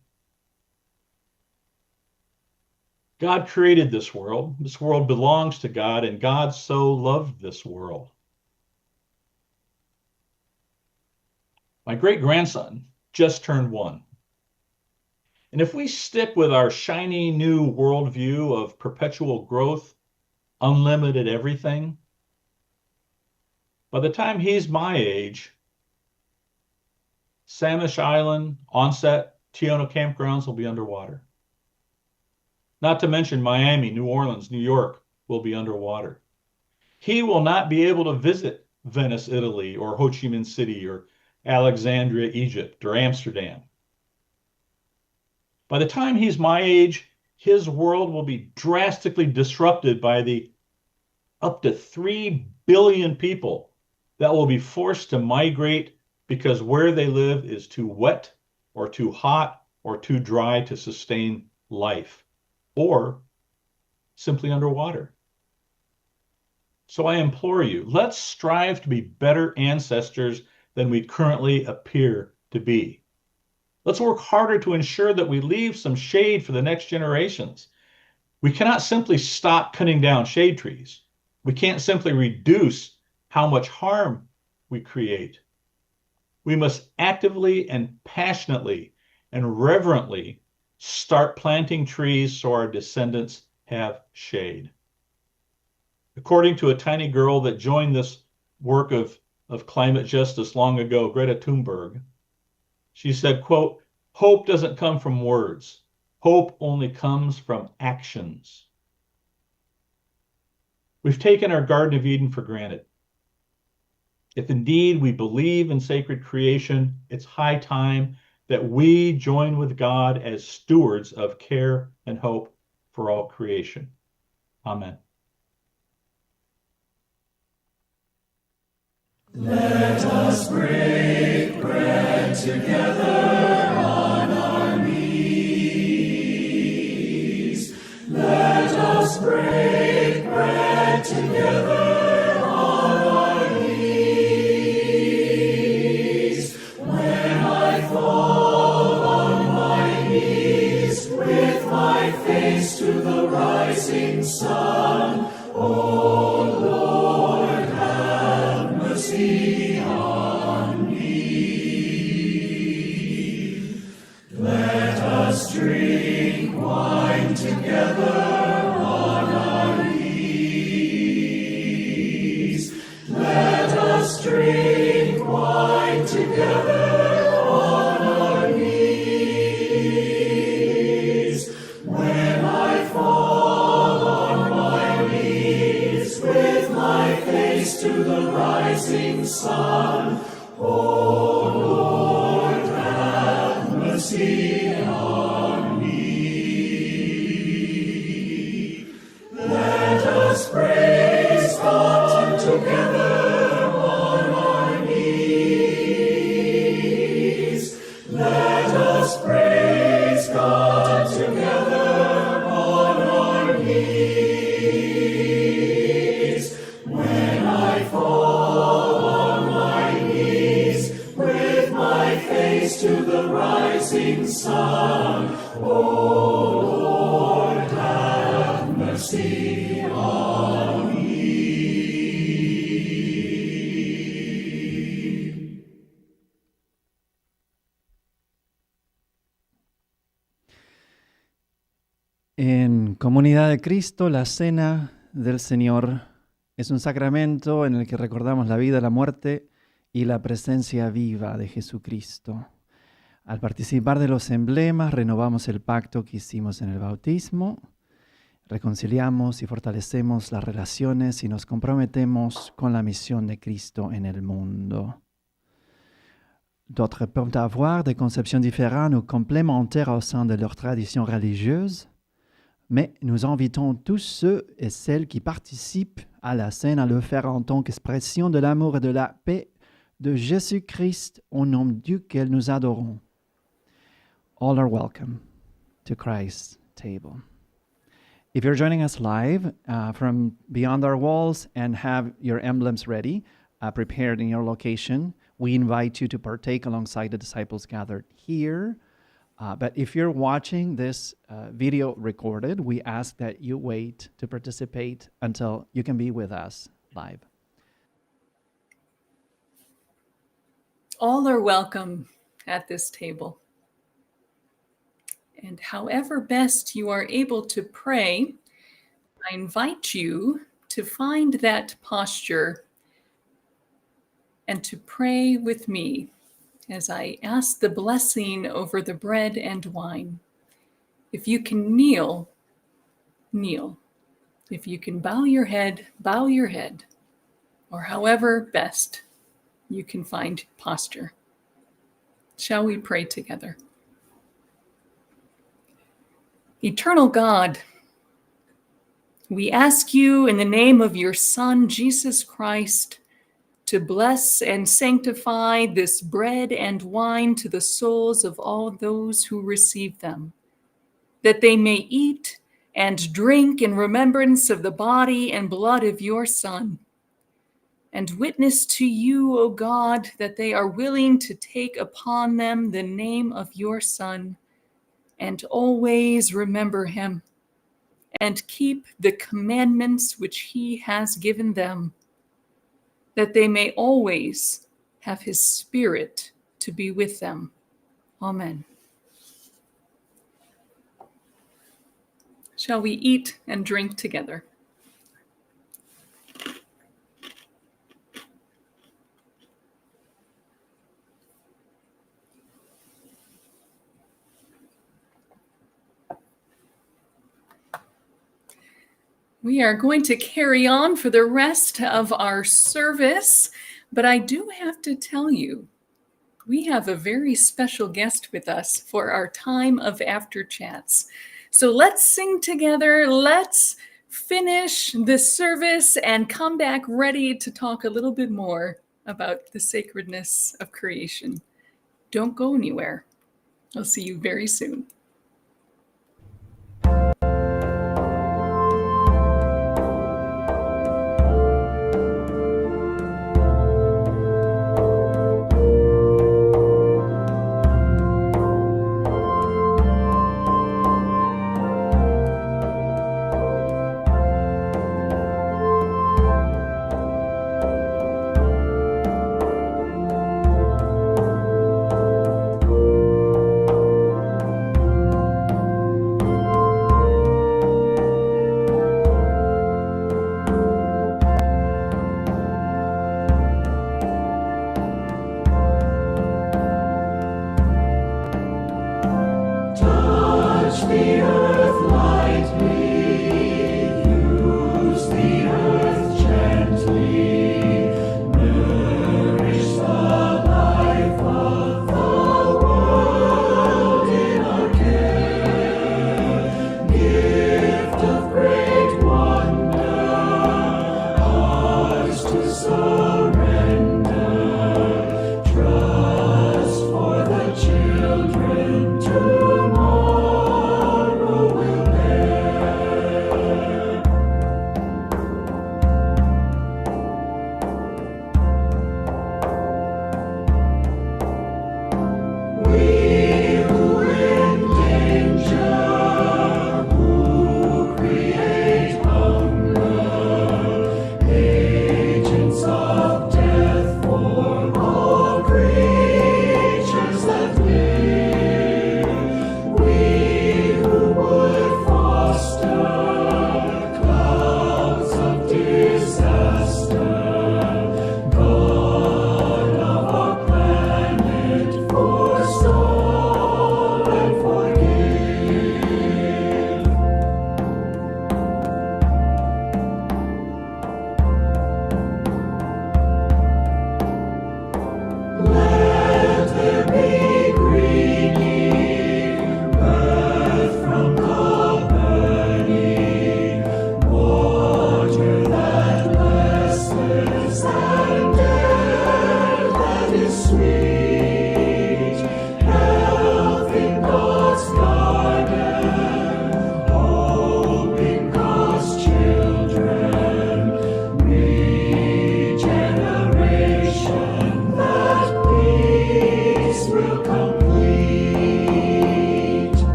G: God created this world. This world belongs to God, and God so loved this world. My great-grandson just turned 1. And if we stick with our shiny new worldview of perpetual growth, unlimited everything, by the time he's my age, Samish Island, Onset, Tiona campgrounds will be underwater. Not to mention Miami, New Orleans, New York will be underwater. He will not be able to visit Venice, Italy, or Ho Chi Minh City, or Alexandria, Egypt, or Amsterdam. By the time he's my age, his world will be drastically disrupted by the up to 3 billion people that will be forced to migrate because where they live is too wet or too hot or too dry to sustain life, or simply underwater. So I implore you, let's strive to be better ancestors than we currently appear to be. Let's work harder to ensure that we leave some shade for the next generations. We cannot simply stop cutting down shade trees. We can't simply reduce how much harm we create. We must actively and passionately and reverently start planting trees so our descendants have shade. According to a tiny girl that joined this work of climate justice long ago, Greta Thunberg, she said, quote, "Hope doesn't come from words. Hope only comes from actions." We've taken our Garden of Eden for granted. If indeed we believe in sacred creation, it's high time that we join with God as stewards of care and hope for all creation. Amen.
C: Let us break bread together on our knees. Let us break bread together on our knees. When I fall on my knees with my face to the rising sun, oh Lord, have mercy on me. Let us drink wine together on our knees. Let us drink wine together on our knees. When I fall on my knees with my face to the rising sun, oh Lord, have mercy on me. Let us praise God together on our knees. Let us praise God together on our knees. When I fall on my knees with my face to the rising sun, oh Lord, have mercy on me.
H: En Comunidad de Cristo, la Cena del Señor es un sacramento en el que recordamos la vida, la muerte y la presencia viva de Jesucristo. Al participar de los emblemas, renovamos el pacto que hicimos en el bautismo, reconciliamos y fortalecemos las relaciones y nos comprometemos con la misión de Cristo en el mundo. D'autres peuvent avoir des conceptions différentes ou complémentaires au sein de leur tradition religieuse, mais nous invitons tous ceux et celles qui participent à la scène à le faire en tant qu'expression de l'amour et de la paix de Jésus-Christ au nom duquel nous adorons. All are welcome to Christ's table. If you're joining us live from beyond our walls and have your emblems ready, prepared in your location, we invite you to partake alongside the disciples gathered here. But if you're watching this video recorded, we ask that you wait to participate until you can be with us live.
F: All are welcome at this table. And however best you are able to pray, I invite you to find that posture and to pray with me as I ask the blessing over the bread and wine. If you can kneel, kneel. If you can bow your head, or however best you can find posture. Shall we pray together? Eternal God, we ask you in the name of your Son, Jesus Christ, to bless and sanctify this bread and wine to the souls of all those who receive them, that they may eat and drink in remembrance of the body and blood of your Son, and witness to you, O God, that they are willing to take upon them the name of your Son, and always remember him, and keep the commandments which he has given them, that they may always have his Spirit to be with them. Amen. Shall we eat and drink together? We are going to carry on for the rest of our service, but I do have to tell you, we have a very special guest with us for our time of after chats. So let's sing together, let's finish the service and come back ready to talk a little bit more about the sacredness of creation. Don't go anywhere. I'll see you very soon.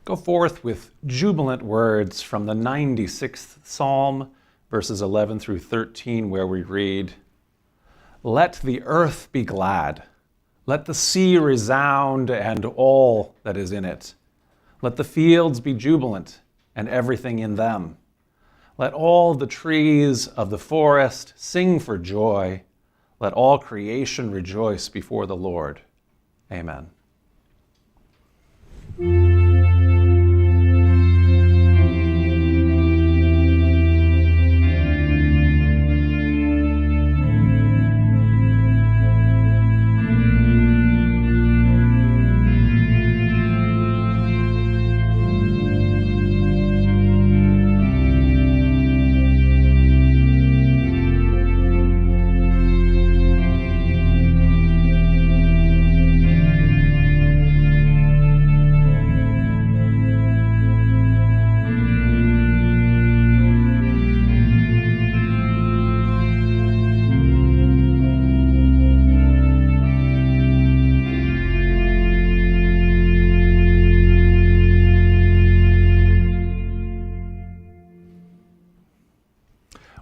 A: Go forth with jubilant words from the 96th Psalm, verses 11 through 13, where we read, "Let the earth be glad. Let the sea resound and all that is in it. Let the fields be jubilant and everything in them. Let all the trees of the forest sing for joy. Let all creation rejoice before the Lord." Amen.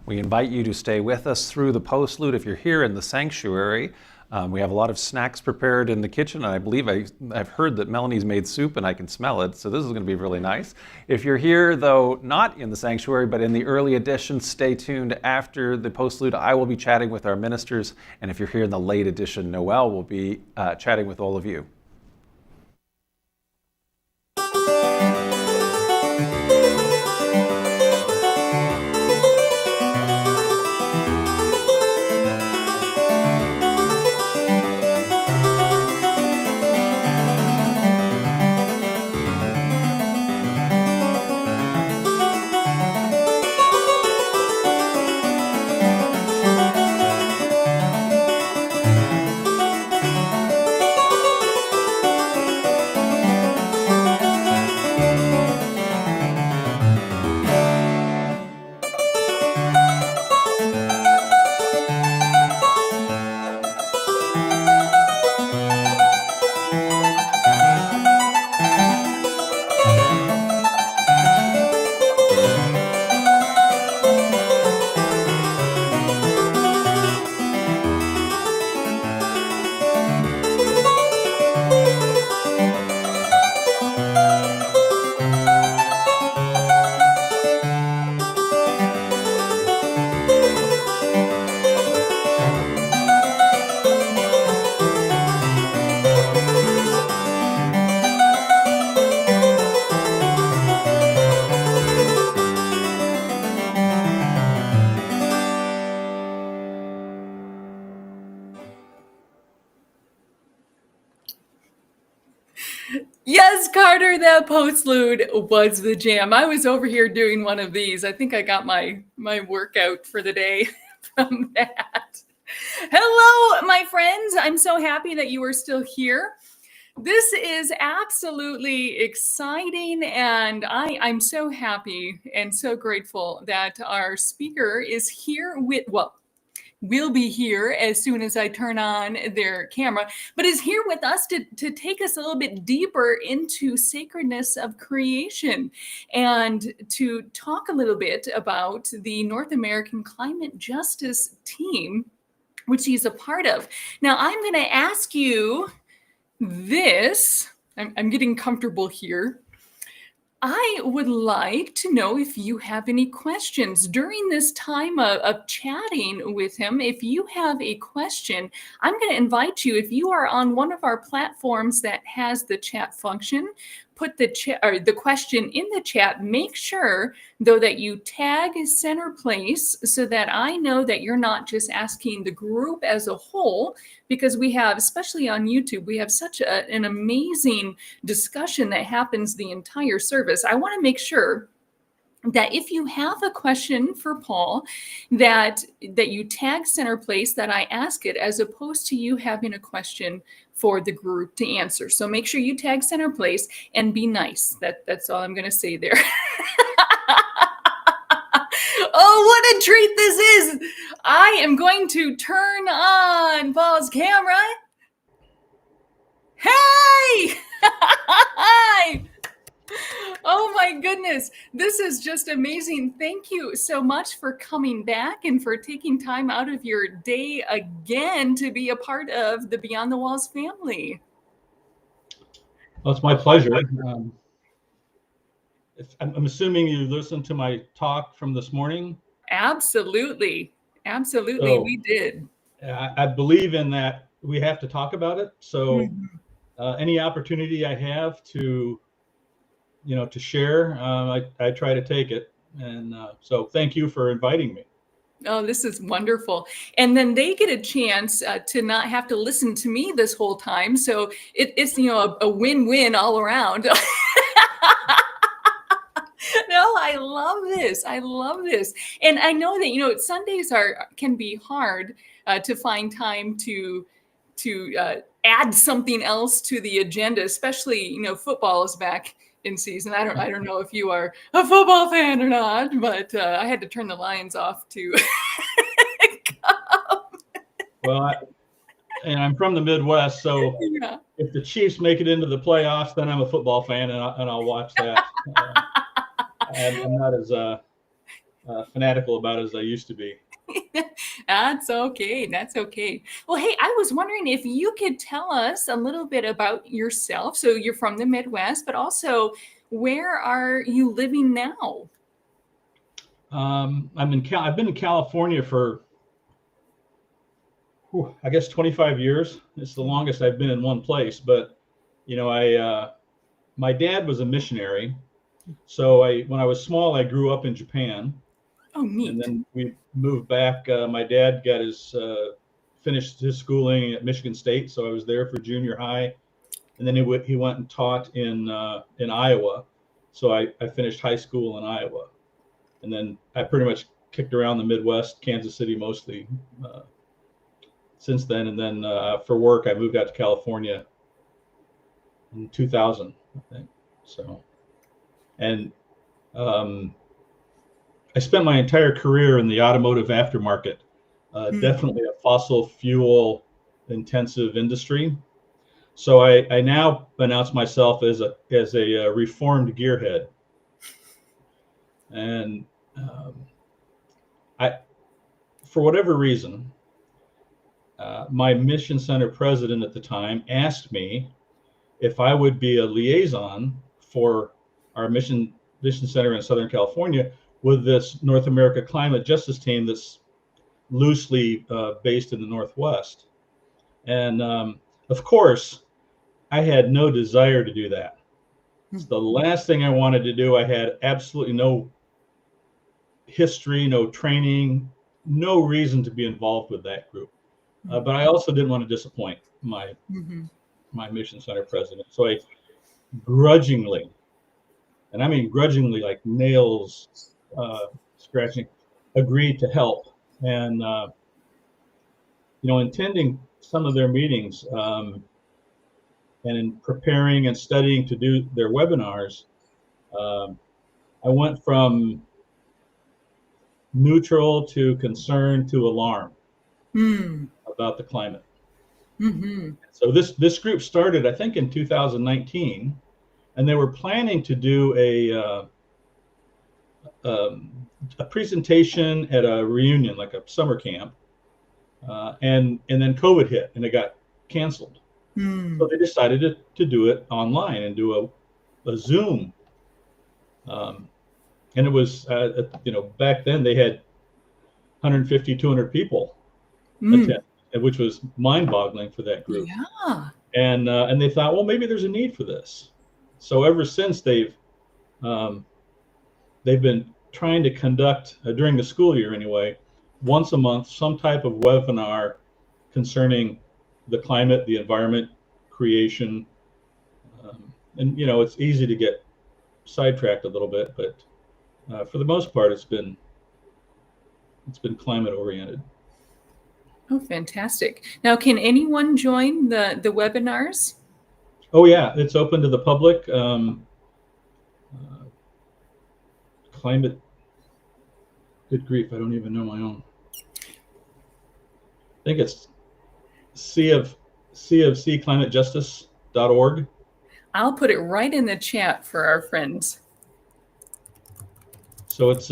A: We invite you to stay with us through the postlude if you're here in the sanctuary. We have a lot of snacks prepared in the kitchen, and I believe I've heard that Melanie's made soup and I can smell it, so this is going to be really nice. If you're here, though, not in the sanctuary, but in the early edition, stay tuned. After the postlude, I will be chatting with our ministers, and if you're here in the late edition, Noel will be chatting with all of you.
F: Yes, Carter, that postlude was the jam. I was over here doing one of these. I think I got my workout for the day from that. Hello, my friends. I'm so happy that you are still here. This is absolutely exciting, and I'm so happy and so grateful that our speaker is here will be here as soon as I turn on their camera, but is here with us to take us a little bit deeper into sacredness of creation and to talk a little bit about the North American Climate Justice team, which he's a part of. Now, I'm going to ask you this. I'm getting comfortable here. I would like to know if you have any questions during this time of chatting with him. If you have a question, I'm going to invite you, if you are on one of our platforms that has the chat function, put the question in the chat. Make sure, though, that you tag Center Place so that I know that you're not just asking the group as a whole, because we have, especially on YouTube, we have such an amazing discussion that happens the entire service. I want to make sure that if you have a question for Paul, that you tag Center Place, that I ask it, as opposed to you having a question for the group to answer. So make sure you tag Center Place and be nice. That's all I'm going to say there. Oh, what a treat this is. I am going to turn on Paul's camera. Hey! Hi! this. This is just amazing. Thank you so much for coming back and for taking time out of your day again to be a part of the Beyond the Walls family.
G: Well, it's my pleasure. I'm assuming you listened to my talk from this morning.
F: Absolutely. Absolutely,
G: So,
F: we did.
G: I believe in that we have to talk about it. So
F: Mhm.
G: any opportunity I have to, to share, I try to take it. And so thank you for inviting me.
F: Oh, this is wonderful. And then they get a chance to not have to listen to me this whole time. So it's, a win-win all around. No, I love this. I love this. And I know that, Sundays can be hard to find time to add something else to the agenda, especially, football is back in season. I don't know if you are a football fan or not, but I had to turn the Lions off to come.
G: Well, and I'm from the Midwest, so
F: Yeah.
G: if the Chiefs make it into the playoffs, then I'm a football fan, and I'll watch that. I'm not as fanatical about it as I used to be.
F: That's okay. That's okay. Well, hey, I was wondering if you could tell us a little bit about yourself. So you're from the Midwest, but also where are you living now?
G: I've been in California for, I guess 25 years. It's the longest I've been in one place. But my dad was a missionary, so when I was small, I grew up in Japan.
F: Oh, neat.
G: And then we moved back. My dad got finished his schooling at Michigan State, so I was there for junior high. And then he went and taught in Iowa, so I finished high school in Iowa. And then I pretty much kicked around the Midwest, Kansas City mostly, since then. And then for work, I moved out to California in 2000, I think. So, and I spent my entire career in the automotive aftermarket, definitely a fossil fuel intensive industry. So I now announce myself as a reformed gearhead. And for whatever reason, my mission center president at the time asked me if I would be a liaison for our mission center in Southern California with this North America Climate Justice Team that's loosely based in the Northwest. And of course, I had no desire to do that. It's the last thing I wanted to do. I had absolutely no history, no training, no reason to be involved with that group. But I also didn't want to disappoint my mission center president. So I grudgingly, and I mean grudgingly, like nails scratching, agreed to help. And attending some of their meetings and in preparing and studying to do their webinars, I went from neutral to concerned to alarm about the climate. So this group started, I think, in 2019, and they were planning to do a presentation at a reunion, like a summer camp, and then COVID hit and it got canceled. So they decided to do it online and do a Zoom. And it was, back then they had 150, 200 people attend, which was mind-boggling for that group.
F: Yeah.
G: And they thought, well, maybe there's a need for this. So ever since they've been trying to conduct, during the school year anyway, once a month, some type of webinar concerning the climate, the environment, creation. And, it's easy to get sidetracked a little bit, but for the most part, it's been climate oriented.
F: Oh, fantastic. Now, can anyone join the webinars?
G: Oh, yeah, it's open to the public. Climate, good grief, I don't even know my own. I think it's cfcclimatejustice.org.
F: I'll put it right in the chat for our friends.
G: So it's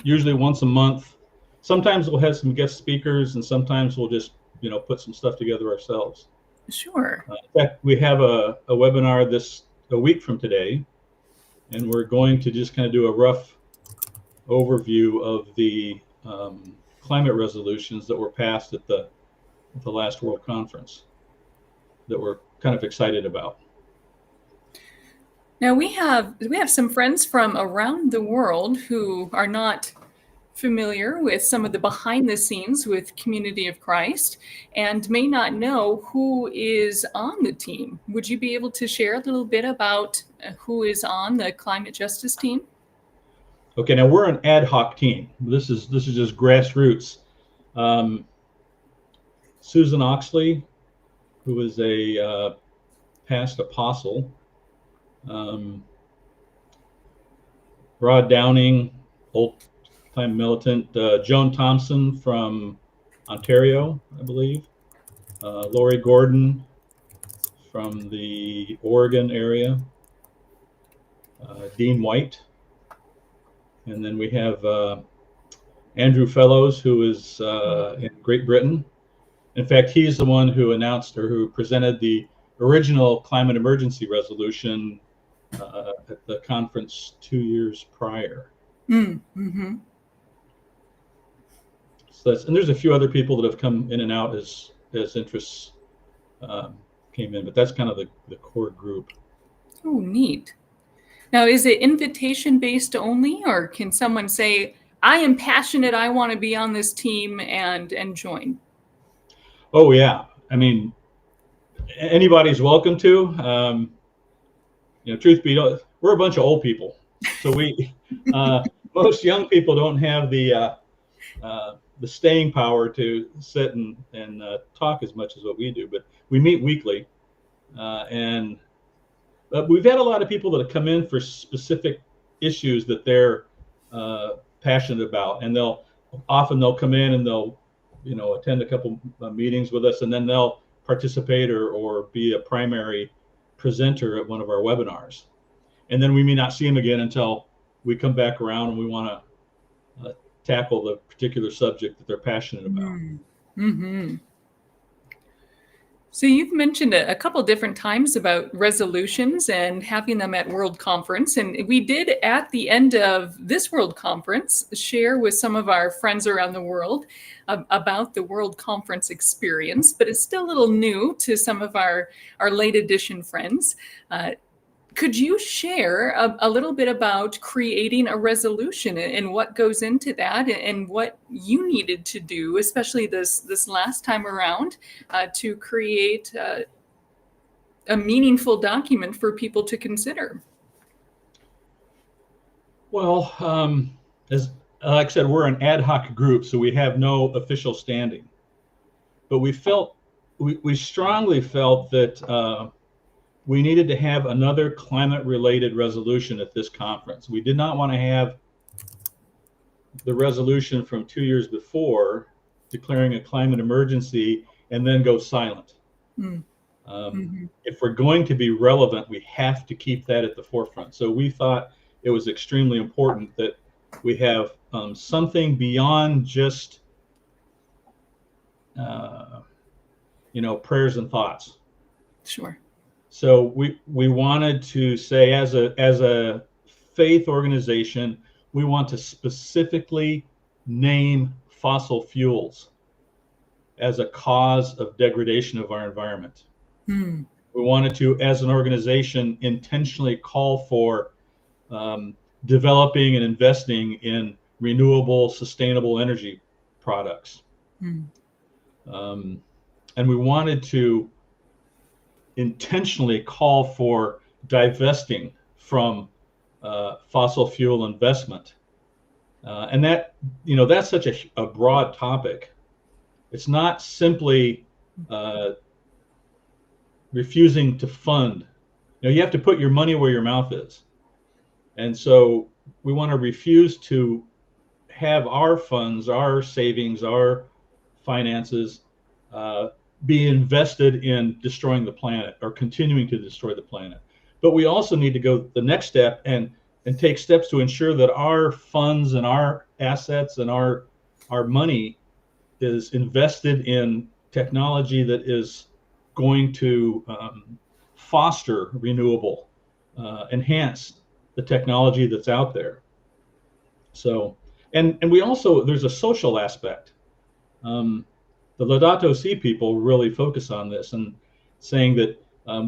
G: usually once a month. Sometimes we'll have some guest speakers, and sometimes we'll just put some stuff together ourselves.
F: Sure.
G: In fact, we have a webinar a week from today, and we're going to just kind of do a rough overview of the climate resolutions that were passed at the last World Conference that we're kind of excited about.
F: Now we have some friends from around the world who are not familiar with some of the behind the scenes with Community of Christ and may not know who is on the team. Would you be able to share a little bit about who is on the climate justice team?
G: Okay, now we're an ad hoc team. This is just grassroots. Susan Oxley, who is a past apostle, Rod Downing, old-time militant, Joan Thompson from Ontario, I believe, Lori Gordon from the Oregon area, Dean White, and then we have Andrew Fellows, who is in Great Britain. In fact, he's the one who announced or who presented the original climate emergency resolution at the conference 2 years prior.
F: Mm-hmm.
G: So and there's a few other people that have come in and out as interests came in, but that's kind of the core group.
F: Oh, neat. Now, is it invitation based only, or can someone say, I am passionate, I want to be on this team and join?
G: Oh yeah, I mean, anybody's welcome to. Truth be told, we're a bunch of old people, so we most young people don't have the staying power to sit and talk as much as what we do. But we meet weekly, and we've had a lot of people that have come in for specific issues that they're passionate about, and they'll come in and they'll attend a couple meetings with us, and then they'll participate or be a primary presenter at one of our webinars. And then we may not see them again until we come back around and we want to tackle the particular subject that they're passionate about.
F: Mm-hmm. So you've mentioned a couple different times about resolutions and having them at World Conference. And we did, at the end of this World Conference, share with some of our friends around the world about the World Conference experience, but it's still a little new to some of our late edition friends. Could you share a little bit about creating a resolution and what goes into that and what you needed to do, especially this last time around, to create a meaningful document for people to consider?
G: Well, as like I said, we're an ad hoc group, so we have no official standing. But we strongly felt that we needed to have another climate-related resolution at this conference. We did not want to have the resolution from 2 years before declaring a climate emergency and then go silent. If we're going to be relevant, we have to keep that at the forefront. So we thought it was extremely important that we have something beyond just prayers and thoughts.
F: Sure.
G: So we wanted to say, as a faith organization, we want to specifically name fossil fuels as a cause of degradation of our environment. We wanted to, as an organization, intentionally call for developing and investing in renewable, sustainable energy products. And we wanted to intentionally call for divesting from fossil fuel investment. And that, that's such a broad topic. It's not simply refusing to fund. You have to put your money where your mouth is. And so we want to refuse to have our funds, our savings, our finances be invested in destroying the planet or continuing to destroy the planet. But we also need to go the next step and and take steps to ensure that our funds and our assets and our money is invested in technology that is going to foster renewable, enhance the technology that's out there. So, and we also, there's a social aspect. The Laudato Si people really focus on this and saying that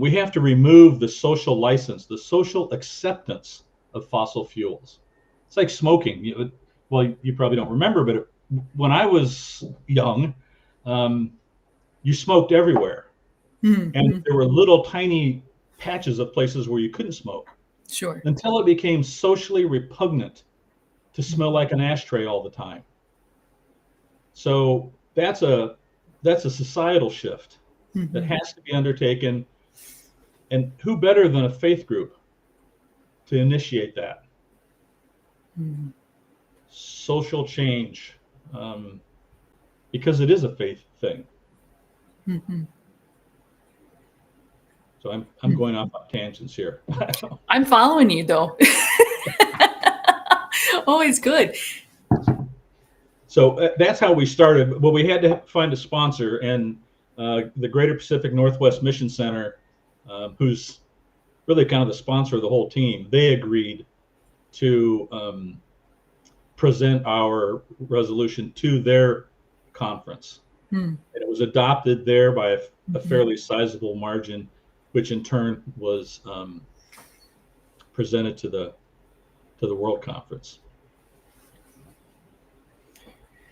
G: we have to remove the social license, the social acceptance of fossil fuels. It's like smoking. You probably don't remember, but when I was young, you smoked everywhere.
F: Mm-hmm.
G: And there were little tiny patches of places where you couldn't smoke.
F: Sure.
G: Until it became socially repugnant to smell like an ashtray all the time. So that's a societal shift that has to be undertaken. And who better than a faith group to initiate that? Social change, because it is a faith thing. So I'm going off on tangents here.
F: I'm following you though. Always good.
G: So that's how we started. Well, we had to find a sponsor, and the Greater Pacific Northwest Mission Center, who's really kind of the sponsor of the whole team, they agreed to present our resolution to their conference. And it was adopted there by a fairly sizable margin, which in turn was presented to the World Conference.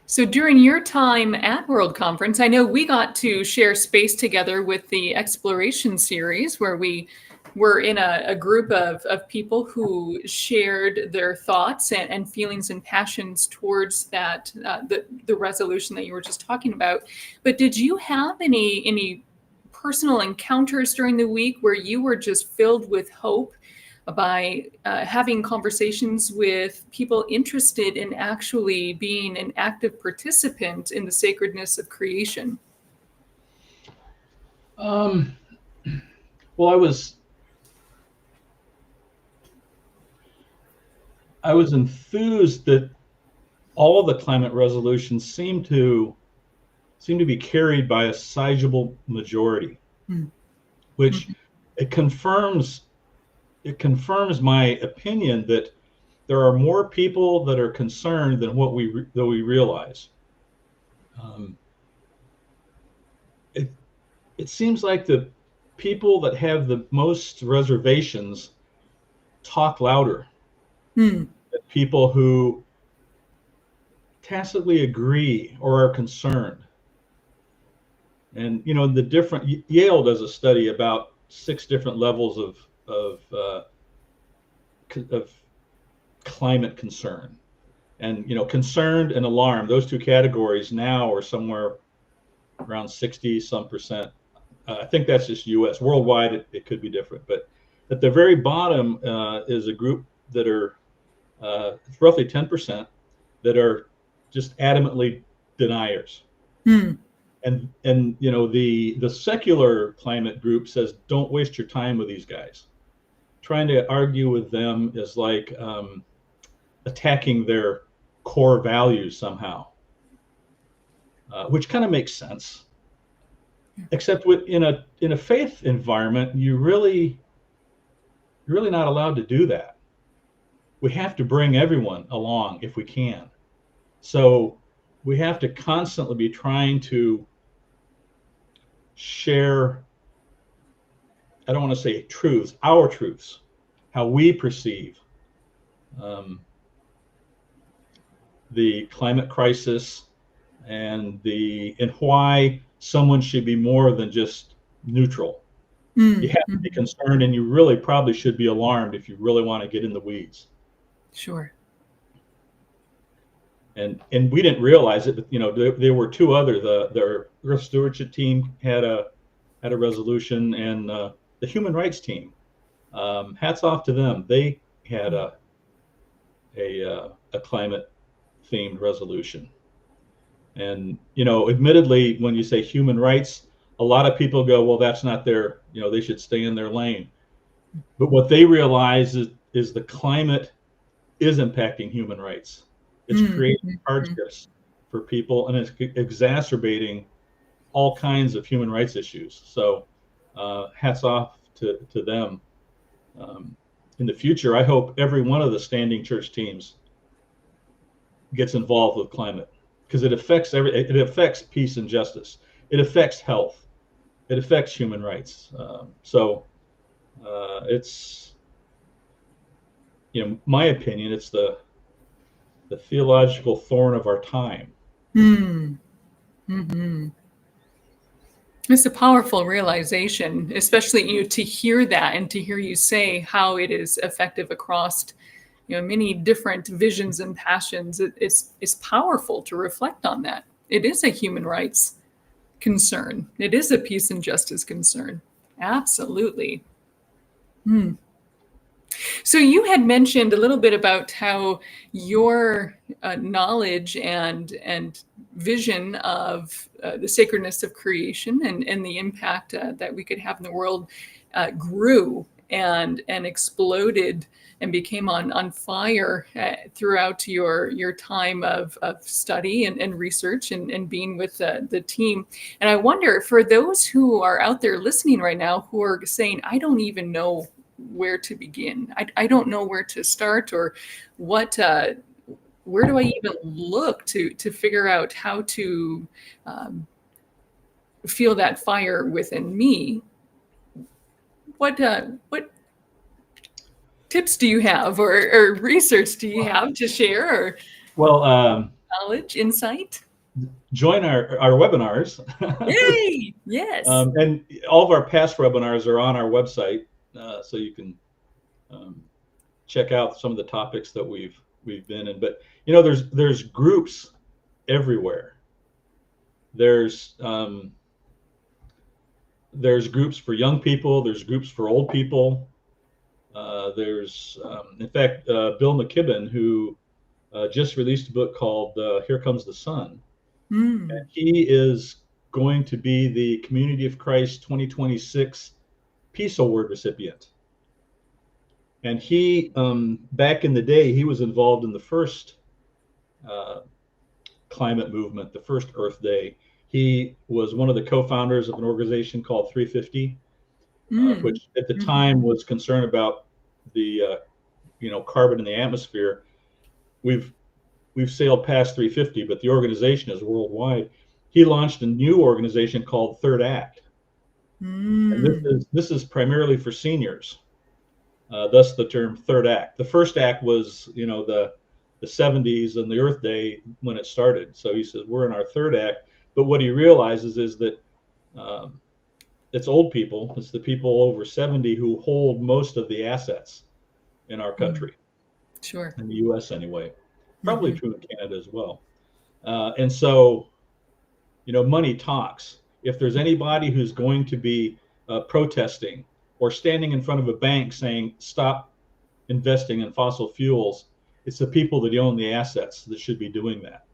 F: So during your time at World Conference, I know we got to share space together with the Exploration series, where we were in a group of people who shared their thoughts and feelings and passions towards that the resolution that you were just talking about. But did you have any personal encounters during the week where you were just filled with hope by having conversations with people interested in actually being an active participant in the sacredness of creation?
G: Well, I was enthused that all of the climate resolutions seem to be carried by a sizable majority, which it confirms my opinion that there are more people that are concerned than what we realize. It seems like the people that have the most reservations talk louder than people who tacitly agree or are concerned. And the different, Yale does a study about 6 different levels of climate concern, and concerned and alarmed, those 2 categories now are somewhere around 60% I think that's just US. Worldwide it could be different, but at the very bottom is a group that are roughly 10% that are just adamantly deniers. And the secular climate group says, don't waste your time with these guys. Trying to argue with them is like attacking their core values somehow, which kind of makes sense. Except in a faith environment, you're really not allowed to do that. We have to bring everyone along if we can. So we have to constantly be trying to share, I don't want to say truths, our truths, how we perceive the climate crisis and why someone should be more than just neutral. You have to be concerned, and you really probably should be alarmed if you really want to get in the weeds.
F: Sure.
G: And we didn't realize it, but there were 2 other. The Earth Stewardship team had a resolution, and the Human Rights team. Hats off to them. They had a climate themed resolution. And admittedly, when you say human rights, a lot of people go, well, that's not their, they should stay in their lane. But what they realize is the climate is impacting human rights. It's creating hardships for people, and it's exacerbating all kinds of human rights issues. So hats off to them. In the future, I hope every one of the standing church teams gets involved with climate, because it affects peace and justice. It affects health. It affects human rights. It's, my opinion, it's the theological thorn of our time.
F: Mm-hmm. It's a powerful realization, especially to hear that and to hear you say how it is effective across many different visions and passions. It's powerful to reflect on that. It is a human rights concern. It is a peace and justice concern. Absolutely. So you had mentioned a little bit about how your knowledge and vision of the sacredness of creation and the impact that we could have in the world grew and exploded and became on fire throughout your time of study and research and being with the team. And I wonder, for those who are out there listening right now who are saying, I don't even know where to begin. I don't know where to start, or where do I even look to figure out how to feel that fire within me. What tips do you have, or research do you have to share, or knowledge, insight?
G: Join our webinars.
F: Yay! Yes.
G: And all of our past webinars are on our website, so you can check out some of the topics that we've been in. But there's groups everywhere. There's groups for young people. There's groups for old people. There's in fact, Bill McKibben, who just released a book called Here Comes the Sun. And he is going to be the Community of Christ 2026 Peace Award recipient. And he, back in the day, he was involved in the first climate movement, the first Earth Day. He was one of the co-founders of an organization called 350, which at the time was concerned about the carbon in the atmosphere. We've sailed past 350, but the organization is worldwide. He launched a new organization called Third Act. And this is primarily for seniors, thus the term Third Act. The first act was, the 70s and the Earth Day when it started. So he says, we're in our third act. But what he realizes is that it's old people, it's the people over 70 who hold most of the assets in our country.
F: Sure.
G: In the US anyway. Probably true in Canada as well. And so, money talks. If there's anybody who's going to be protesting or standing in front of a bank saying, stop investing in fossil fuels, it's the people that own the assets that should be doing that.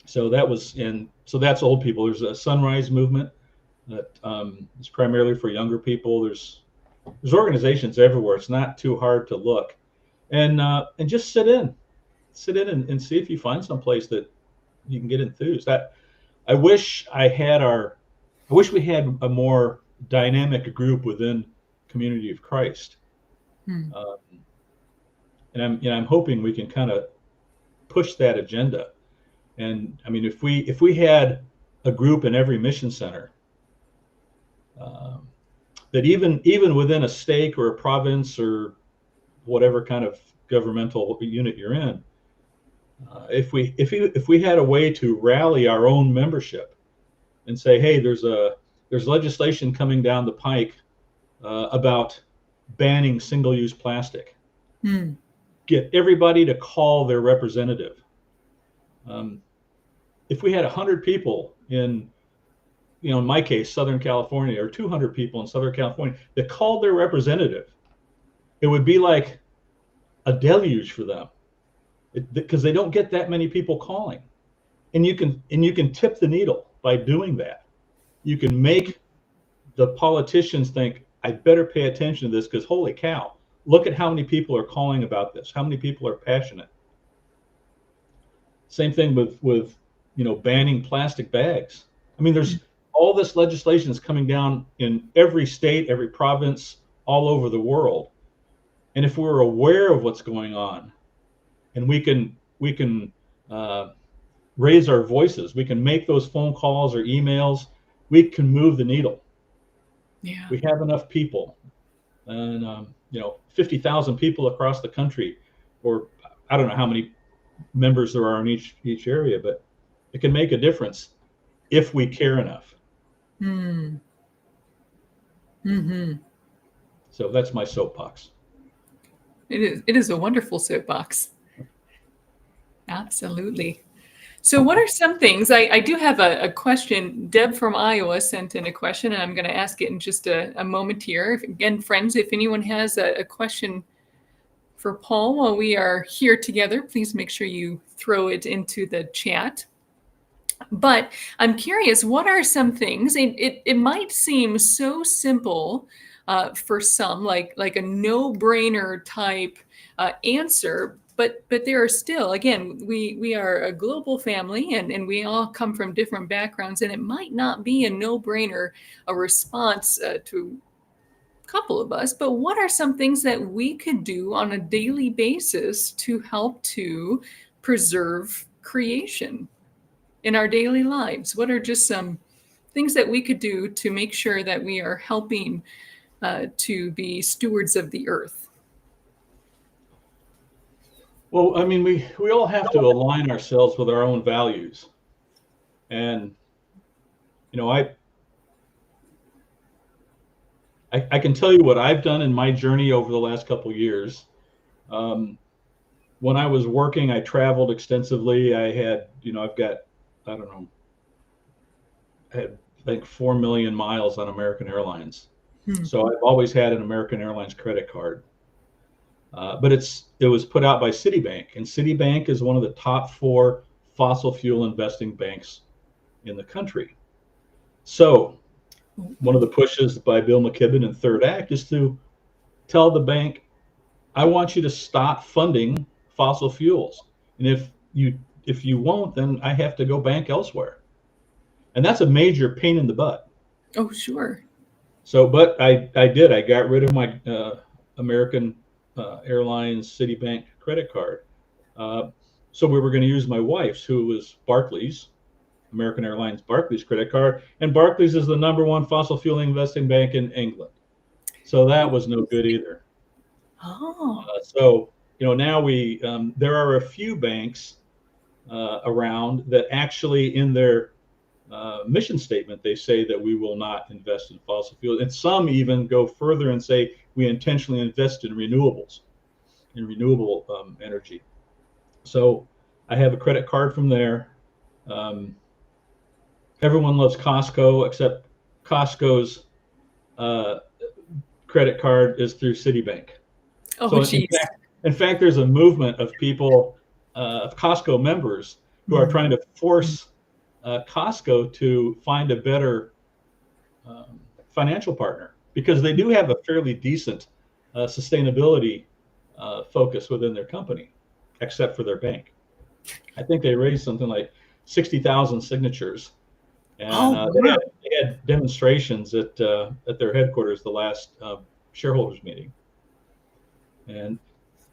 G: So that's old people. There's a Sunrise movement that is primarily for younger people. There's organizations everywhere. It's not too hard to look, and just sit in and see if you find some place that you can get enthused. I wish we had a more dynamic group within Community of Christ. And I'm hoping we can kind of push that agenda. And I mean, if we had a group in every mission center, that even within a stake or a province or whatever kind of governmental unit you're in, if we had a way to rally our own membership and say, hey, there's legislation coming down the pike about banning single-use plastic. Get everybody to call their representative. If we had 100 people in my case, Southern California, or 200 people in Southern California that called their representative, it would be like a deluge for them, because they don't get that many people calling. And you can tip the needle by doing that. You can make the politicians think, I better pay attention to this, because holy cow, look at how many people are calling about this, how many people are passionate. Same thing with banning plastic bags. I mean, there's all this legislation is coming down in every state, every province, all over the world. And if we're aware of what's going on, and we can raise our voices, we can make those phone calls or emails, we can move the needle.
F: Yeah.
G: We have enough people, and 50,000 people across the country, or I don't know how many members there are in each area, but it can make a difference if we care enough. So that's my soapbox.
F: It is a wonderful soapbox. Absolutely. So what are some things, I do have a question. Deb from Iowa sent in a question, and I'm going to ask it in just a moment here. Again, friends, if anyone has a question for Paul while we are here together, please make sure you throw it into the chat. But I'm curious, what are some things, it might seem so simple for some, like a no-brainer type answer, but there are still, again, we are a global family, and we all come from different backgrounds, and it might not be a no-brainer, a response to a couple of us, but what are some things that we could do on a daily basis to help to preserve creation in our daily lives? What are just some things that we could do to make sure that we are helping to be stewards of the earth?
G: Well, I mean, we all have to align ourselves with our own values. And, I can tell you what I've done in my journey over the last couple of years. When I was working, I traveled extensively. I had, I've got, I don't know, I had like 4 million miles on American Airlines. So I've always had an American Airlines credit card. But it was put out by Citibank, and Citibank is one of the top 4 fossil fuel investing banks in the country. So one of the pushes by Bill McKibben in Third Act is to tell the bank, I want you to stop funding fossil fuels. And if you won't, then I have to go bank elsewhere. And that's a major pain in the butt.
F: Oh, sure.
G: So, but I did. I got rid of my American Airlines Citibank credit card. So we were going to use my wife's, who was Barclays, American Airlines Barclays credit card. And Barclays is the #1 fossil fuel investing bank in England. So that was no good either.
F: Oh.
G: So, now there are a few banks around that actually in their mission statement, they say that we will not invest in fossil fuels. And some even go further and say we intentionally invest in renewables, in renewable energy. So I have a credit card from there. Everyone loves Costco, except Costco's credit card is through Citibank.
F: Oh,
G: so
F: geez.
G: In fact, there's a movement of people, of Costco members, who are trying to force Costco to find a better financial partner, because they do have a fairly decent sustainability focus within their company, except for their bank. I think they raised something like 60,000 signatures, and they had demonstrations at their headquarters the last shareholders meeting. And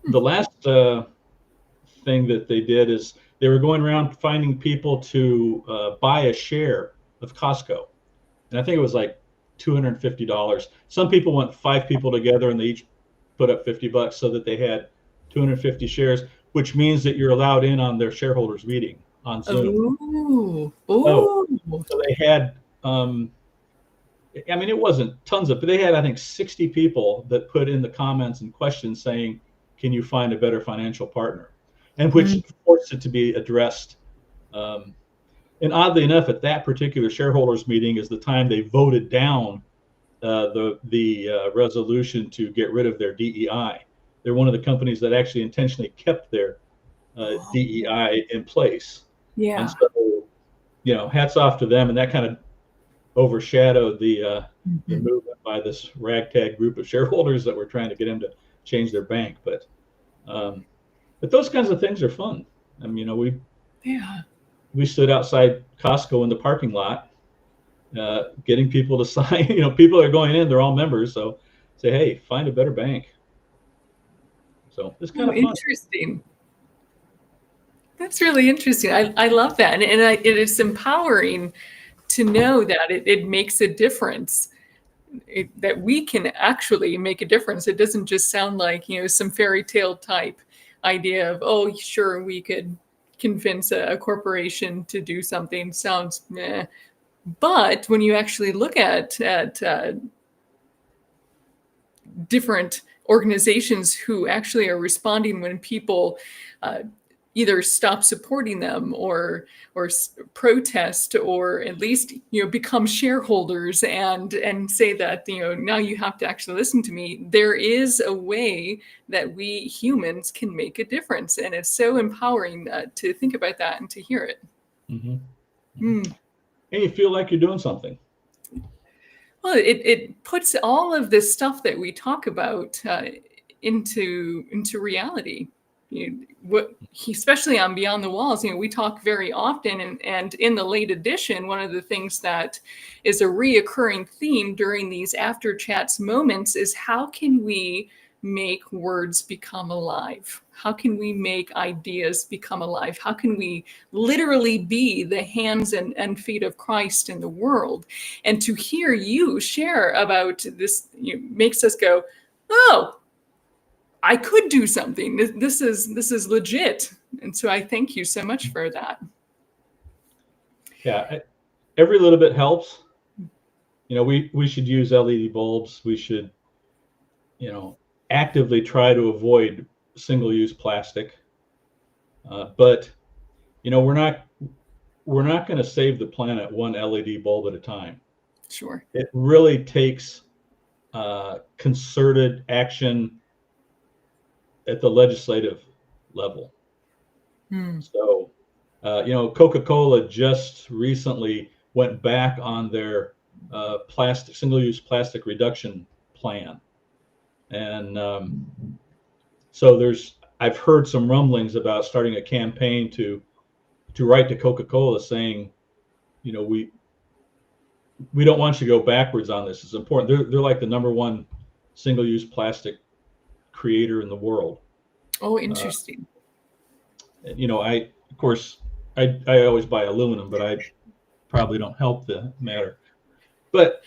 G: the last thing that they did is they were going around finding people to buy a share of Costco. And I think it was like $250. Some people went 5 people together and they each put up $50 so that they had 250 shares, which means that you're allowed in on their shareholders meeting on Zoom.
F: Ooh.
G: So they had, it wasn't tons but they had, I think, 60 people that put in the comments and questions saying, can you find a better financial partner? And which forced it to be addressed. And oddly enough, at that particular shareholders meeting is the time they voted down the resolution to get rid of their DEI. They're one of the companies that actually intentionally kept their DEI in place.
F: Yeah.
G: And so, hats off to them. And that kind of overshadowed the movement by this ragtag group of shareholders that were trying to get him to change their bank. But those kinds of things are fun. I mean, we stood outside Costco in the parking lot, getting people to sign. People are going in, they're all members. So say, hey, find a better bank. So it's kind of fun.
F: Interesting. That's really interesting. I love that. And it is empowering to know that it makes a difference, that we can actually make a difference. It doesn't just sound like, some fairy tale type idea of, oh, sure, we could convince a corporation to do something. Sounds meh. But when you actually look at different organizations who actually are responding when people either stop supporting them or protest, or at least become shareholders and say that now you have to actually listen to me. There is a way that we humans can make a difference, and it's so empowering to think about that and to hear it.
G: And you feel like you're doing something.
F: Well, it puts all of this stuff that we talk about into reality. Especially on Beyond the Walls, we talk very often, and in the late edition, one of the things that is a reoccurring theme during these after chats moments is, how can we make words become alive? How can we make ideas become alive? How can we literally be the hands and feet of Christ in the world? And to hear you share about this makes us go, oh, I could do something. This is legit. And so I thank you so much for that.
G: Yeah, every little bit helps. We should use LED bulbs. We should, actively try to avoid single-use plastic. But we're not going to save the planet one LED bulb at a time.
F: Sure.
G: It really takes concerted action at the legislative level. So, Coca-Cola just recently went back on their single-use plastic reduction plan. And so I've heard some rumblings about starting a campaign to write to Coca-Cola saying, we don't want you to go backwards on this. It's important. They're like the number one single-use plastic creator in the world.
F: Oh, interesting.
G: I always buy aluminum, but I probably don't help the matter. But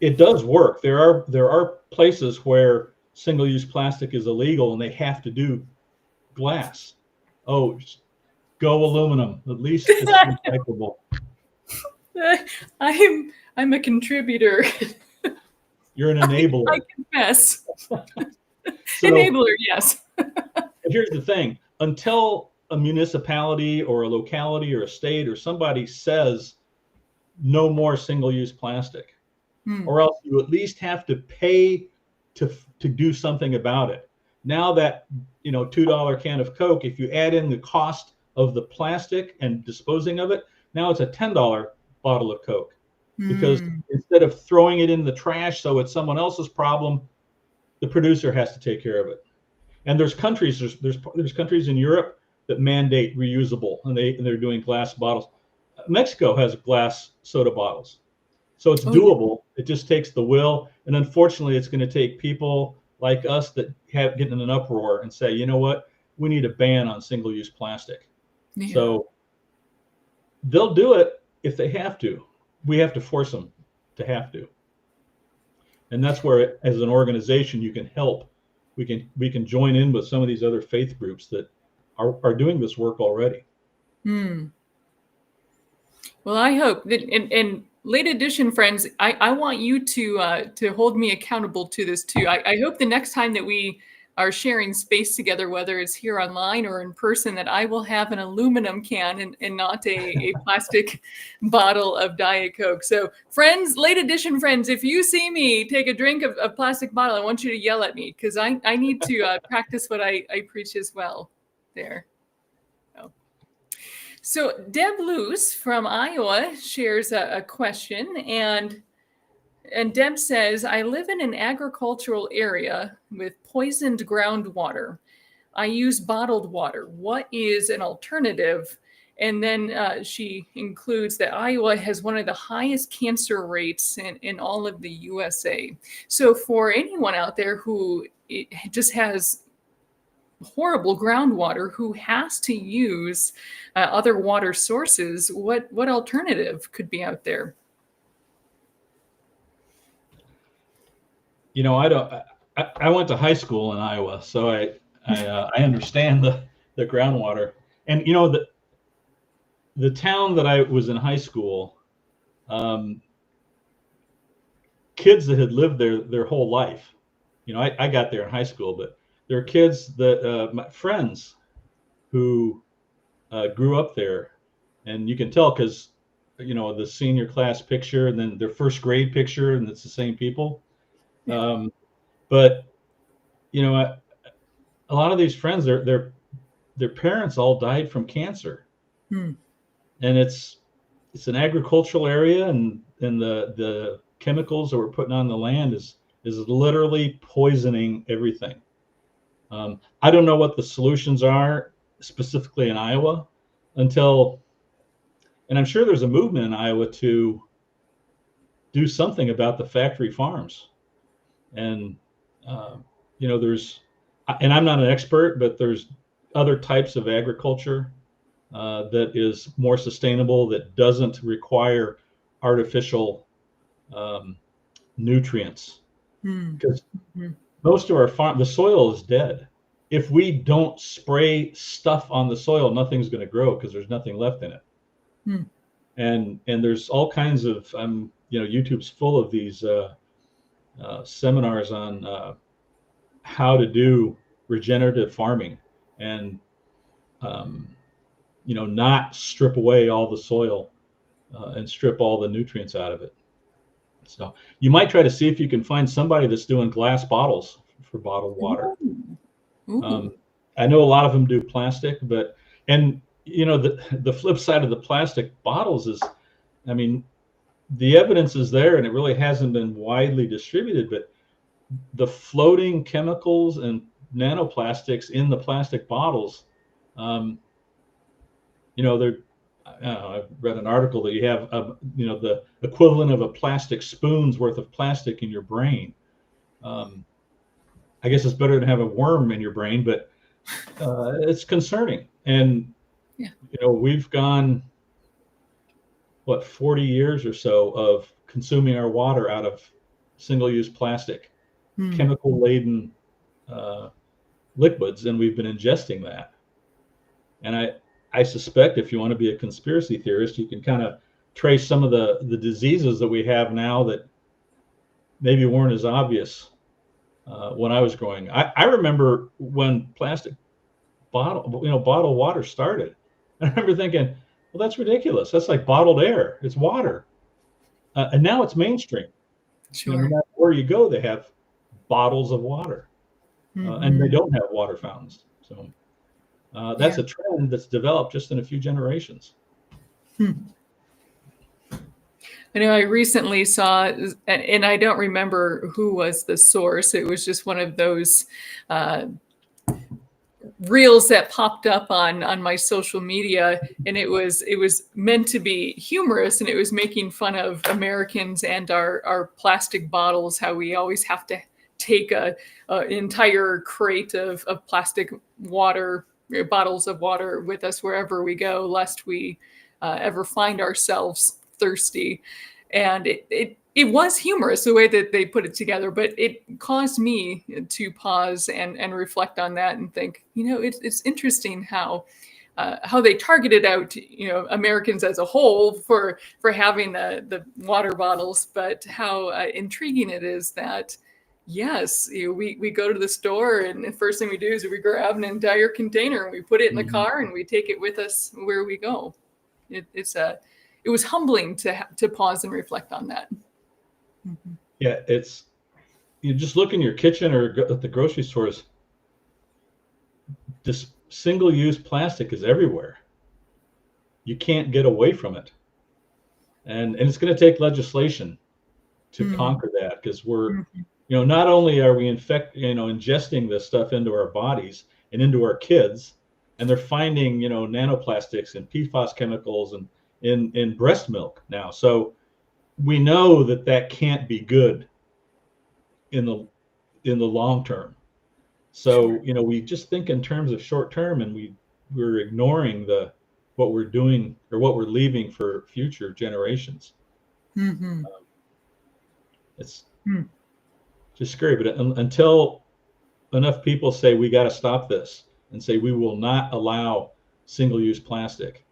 G: it does work. There are places where single-use plastic is illegal and they have to do glass. Oh, just go aluminum. At least it's recyclable.
F: I'm a contributor.
G: You're an enabler.
F: I confess. Enabler, yes.
G: Here's the thing. Until a municipality or a locality or a state or somebody says no more single-use plastic, or else you at least have to pay to do something about it. Now that $2 can of Coke, if you add in the cost of the plastic and disposing of it, now it's a $10 bottle of Coke. Because instead of throwing it in the trash so it's someone else's problem, the producer has to take care of it. And there's countries in Europe that mandate reusable, and they're doing glass bottles. Mexico has glass soda bottles, so it's doable. Yeah. It just takes the will, and unfortunately, it's going to take people like us that get in an uproar and say, you know what, we need a ban on single-use plastic. Yeah. So they'll do it if they have to. We have to force them to have to. And that's where, as an organization, you can help. We can join in with some of these other faith groups that are doing this work already.
F: Well, I hope that, and late edition friends, I want you to hold me accountable to this too. I hope the next time that we are sharing space together, whether it's here online or in person, that I will have an aluminum can and not a plastic bottle of Diet Coke. So friends, late edition friends, if you see me take a drink of a plastic bottle, I want you to yell at me, because I need to practice what I preach as well there. So Deb Luce from Iowa shares a question, and And Deb says, I live in an agricultural area with poisoned groundwater. I use bottled water. What is an alternative? And then she includes that Iowa has one of the highest cancer rates in all of the USA. So for anyone out there who just has horrible groundwater, who has to use other water sources, what alternative could be out there?
G: You know, I went to high school in Iowa, so I understand the groundwater. And you know, the town that I was in high school, kids that had lived there their whole life. You know, I got there in high school, but there are kids that my friends who grew up there, and you can tell because, you know, the senior class picture and then their first grade picture, and it's the same people. But you know, a lot of these friends, their parents all died from cancer, and it's an agricultural area, and the chemicals that we're putting on the land is literally poisoning everything. I don't know what the solutions are specifically in Iowa and I'm sure there's a movement in Iowa to do something about the factory farms. And, you know, and I'm not an expert, but there's other types of agriculture that is more sustainable, that doesn't require artificial nutrients. Because most of our the soil is dead. If we don't spray stuff on the soil, nothing's going to grow because there's nothing left in it. And there's all kinds of, you know, YouTube's full of these seminars on how to do regenerative farming and, you know, not strip away all the soil and strip all the nutrients out of it. So you might try to see if you can find somebody that's doing glass bottles for bottled water. I know a lot of them do plastic, and you know, the flip side of the plastic bottles is, I mean, the evidence is there and it really hasn't been widely distributed, but the floating chemicals and nanoplastics in the plastic bottles, you know, I've read an article that you have, you know, the equivalent of a plastic spoon's worth of plastic in your brain. I guess it's better to have a worm in your brain, but it's concerning. And, you know, we've gone, 40 years or so of consuming our water out of single-use plastic, chemical-laden liquids, and we've been ingesting that. And I suspect if you want to be a conspiracy theorist, you can kind of trace some of the diseases that we have now that maybe weren't as obvious when I was growing. I remember when plastic bottled water started. I remember thinking, well, that's ridiculous. That's like bottled air. It's water. And now it's mainstream.
F: Sure.
G: You know, no matter where you go, they have bottles of water, and they don't have water fountains. So that's a trend that's developed just in a few generations.
F: I know I recently saw, and I don't remember who was the source. It was just one of those reels that popped up on my social media, and it was meant to be humorous, and it was making fun of Americans and our plastic bottles, how we always have to take an entire crate of plastic water, bottles of water with us wherever we go, lest we ever find ourselves thirsty. And it was humorous the way that they put it together, but it caused me to pause and reflect on that and think, you know, it's interesting how they targeted out, you know, Americans as a whole for having the water bottles, but how intriguing it is that, yes, you know, we go to the store and the first thing we do is we grab an entire container and we put it in the car and we take it with us where we go. It was humbling to pause and reflect on that.
G: Yeah, you just look in your kitchen or at the grocery stores, this single-use plastic is everywhere. You can't get away from it. And it's going to take legislation conquer that, because we're, not only are we ingesting this stuff into our bodies and into our kids, and they're finding, nanoplastics and PFAS chemicals and in breast milk now. So we know that can't be good in the long term. So, we just think in terms of short term, and we're ignoring what we're doing or what we're leaving for future generations. It's just scary. But until enough people say we got to stop this and say we will not allow single-use plastic,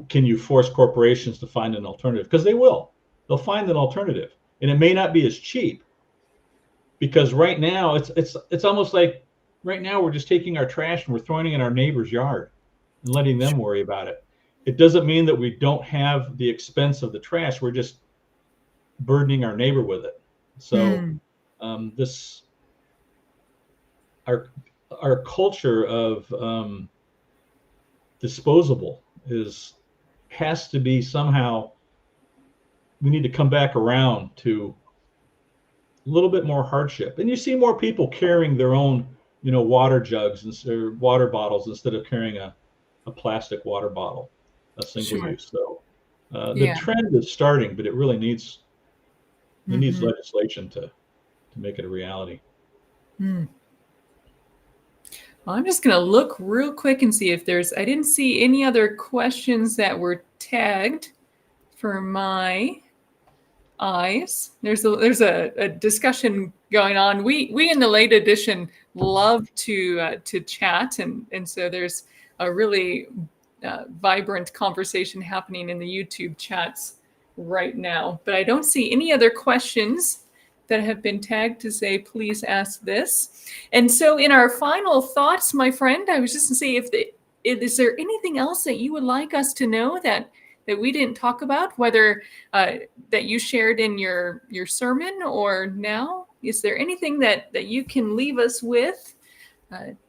G: can you force corporations to find an alternative? Because they will. They'll find an alternative, and it may not be as cheap. Because right now it's almost like right now we're just taking our trash and we're throwing it in our neighbor's yard and letting them worry about it. It doesn't mean that we don't have the expense of the trash. We're just burdening our neighbor with it. So our culture of disposable has to be somehow, we need to come back around to a little bit more hardship. And you see more people carrying their own, water jugs or water bottles instead of carrying a plastic water bottle, a single use. So the trend is starting, but it really needs legislation to make it a reality.
F: Well, I'm just going to look real quick and see if I didn't see any other questions that were tagged for my eyes. There's a discussion going on. We in the late edition love to chat, and so there's a really vibrant conversation happening in the YouTube chats right now. But I don't see any other questions that have been tagged to say, please ask this. And so in our final thoughts, my friend, I was just going to say, is there anything else that you would like us to know that we didn't talk about, whether that you shared in your sermon or now? Is there anything that you can leave us with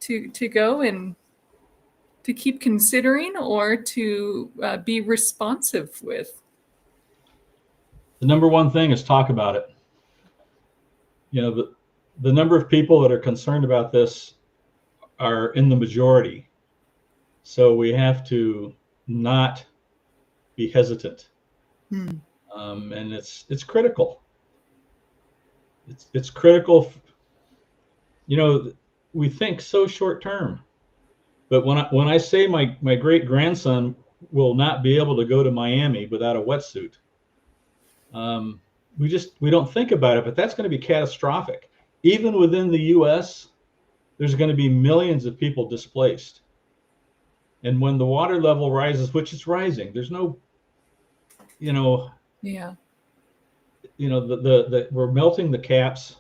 F: to go and to keep considering or to be responsive with?
G: The number one thing is talk about it. The number of people that are concerned about this are in the majority. So we have to not be hesitant. And it's critical. It's critical. We think so short term, but when I say my great grandson will not be able to go to Miami without a wetsuit, we don't think about it, but that's going to be catastrophic. Even within the U.S., there's going to be millions of people displaced. And when the water level rises, which is rising, there's no, we're melting the caps.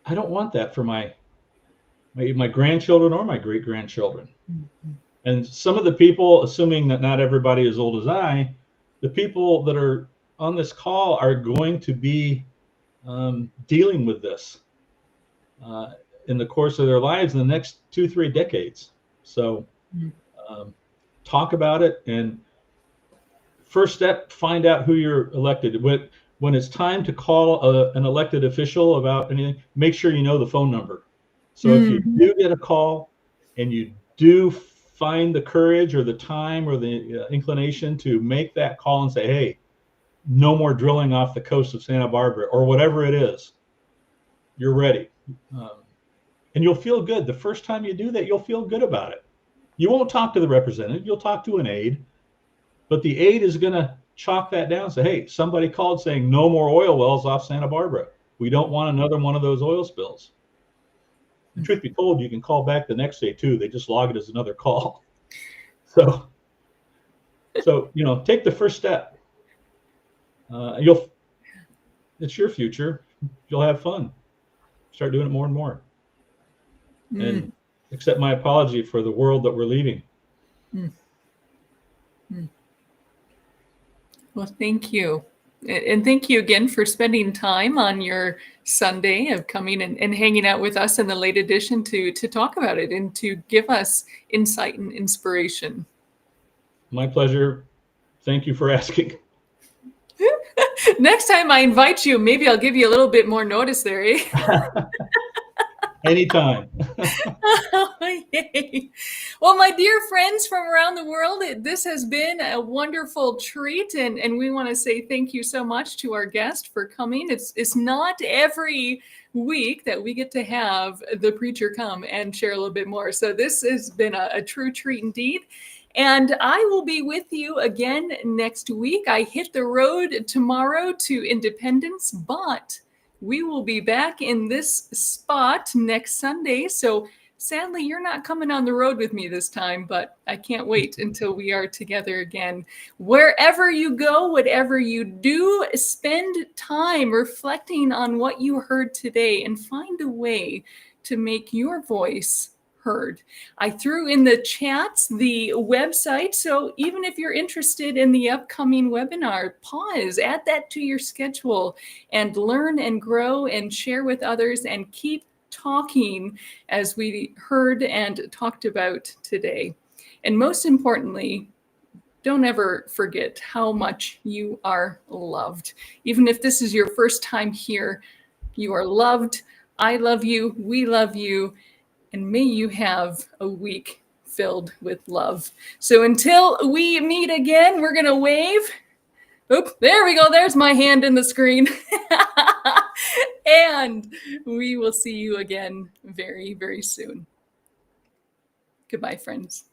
G: I don't want that for my grandchildren or my great grandchildren. And some of the people, assuming that not everybody is old as I, the people that are on this call are going to be dealing with this in the course of their lives in the next 2-3 decades. So talk about it, and first step, find out who you're elected. When it's time to call an elected official about anything, make sure you know the phone number. So if you do get a call and you do find the courage or the time or the inclination to make that call and say, hey, no more drilling off the coast of Santa Barbara or whatever it is, you're ready. And you'll feel good. The first time you do that, you'll feel good about it. You won't talk to the representative. You'll talk to an aide. But the aide is going to chalk that down and say, hey, somebody called saying no more oil wells off Santa Barbara. We don't want another one of those oil spills. And truth be told, you can call back the next day too. They just log it as another call. So take the first step. It's your future. You'll have fun. Start doing it more and more. And accept my apology for the world that we're leaving.
F: Well, thank you. And thank you again for spending time on your Sunday of coming and hanging out with us in the late edition to talk about it and to give us insight and inspiration.
G: My pleasure. Thank you for asking.
F: Next time I invite you, maybe I'll give you a little bit more notice there, eh?
G: Anytime.
F: Yay. Well, my dear friends from around the world, this has been a wonderful treat, and we want to say thank you so much to our guest for coming. It's not every week that we get to have the preacher come and share a little bit more. So this has been a true treat indeed. And I will be with you again next week. I hit the road tomorrow to Independence, but we will be back in this spot next Sunday. So sadly, you're not coming on the road with me this time, but I can't wait until we are together again. Wherever you go, whatever you do, spend time reflecting on what you heard today and find a way to make your voice heard. I threw in the chats the website, so even if you're interested in the upcoming webinar, pause, add that to your schedule, and learn and grow and share with others and keep talking as we heard and talked about today. And most importantly, don't ever forget how much you are loved. Even if this is your first time here, you are loved. I love you. We love you. And may you have a week filled with love. So until we meet again, we're going to wave. Oop, there we go. There's my hand in the screen. And we will see you again very, very soon. Goodbye, friends.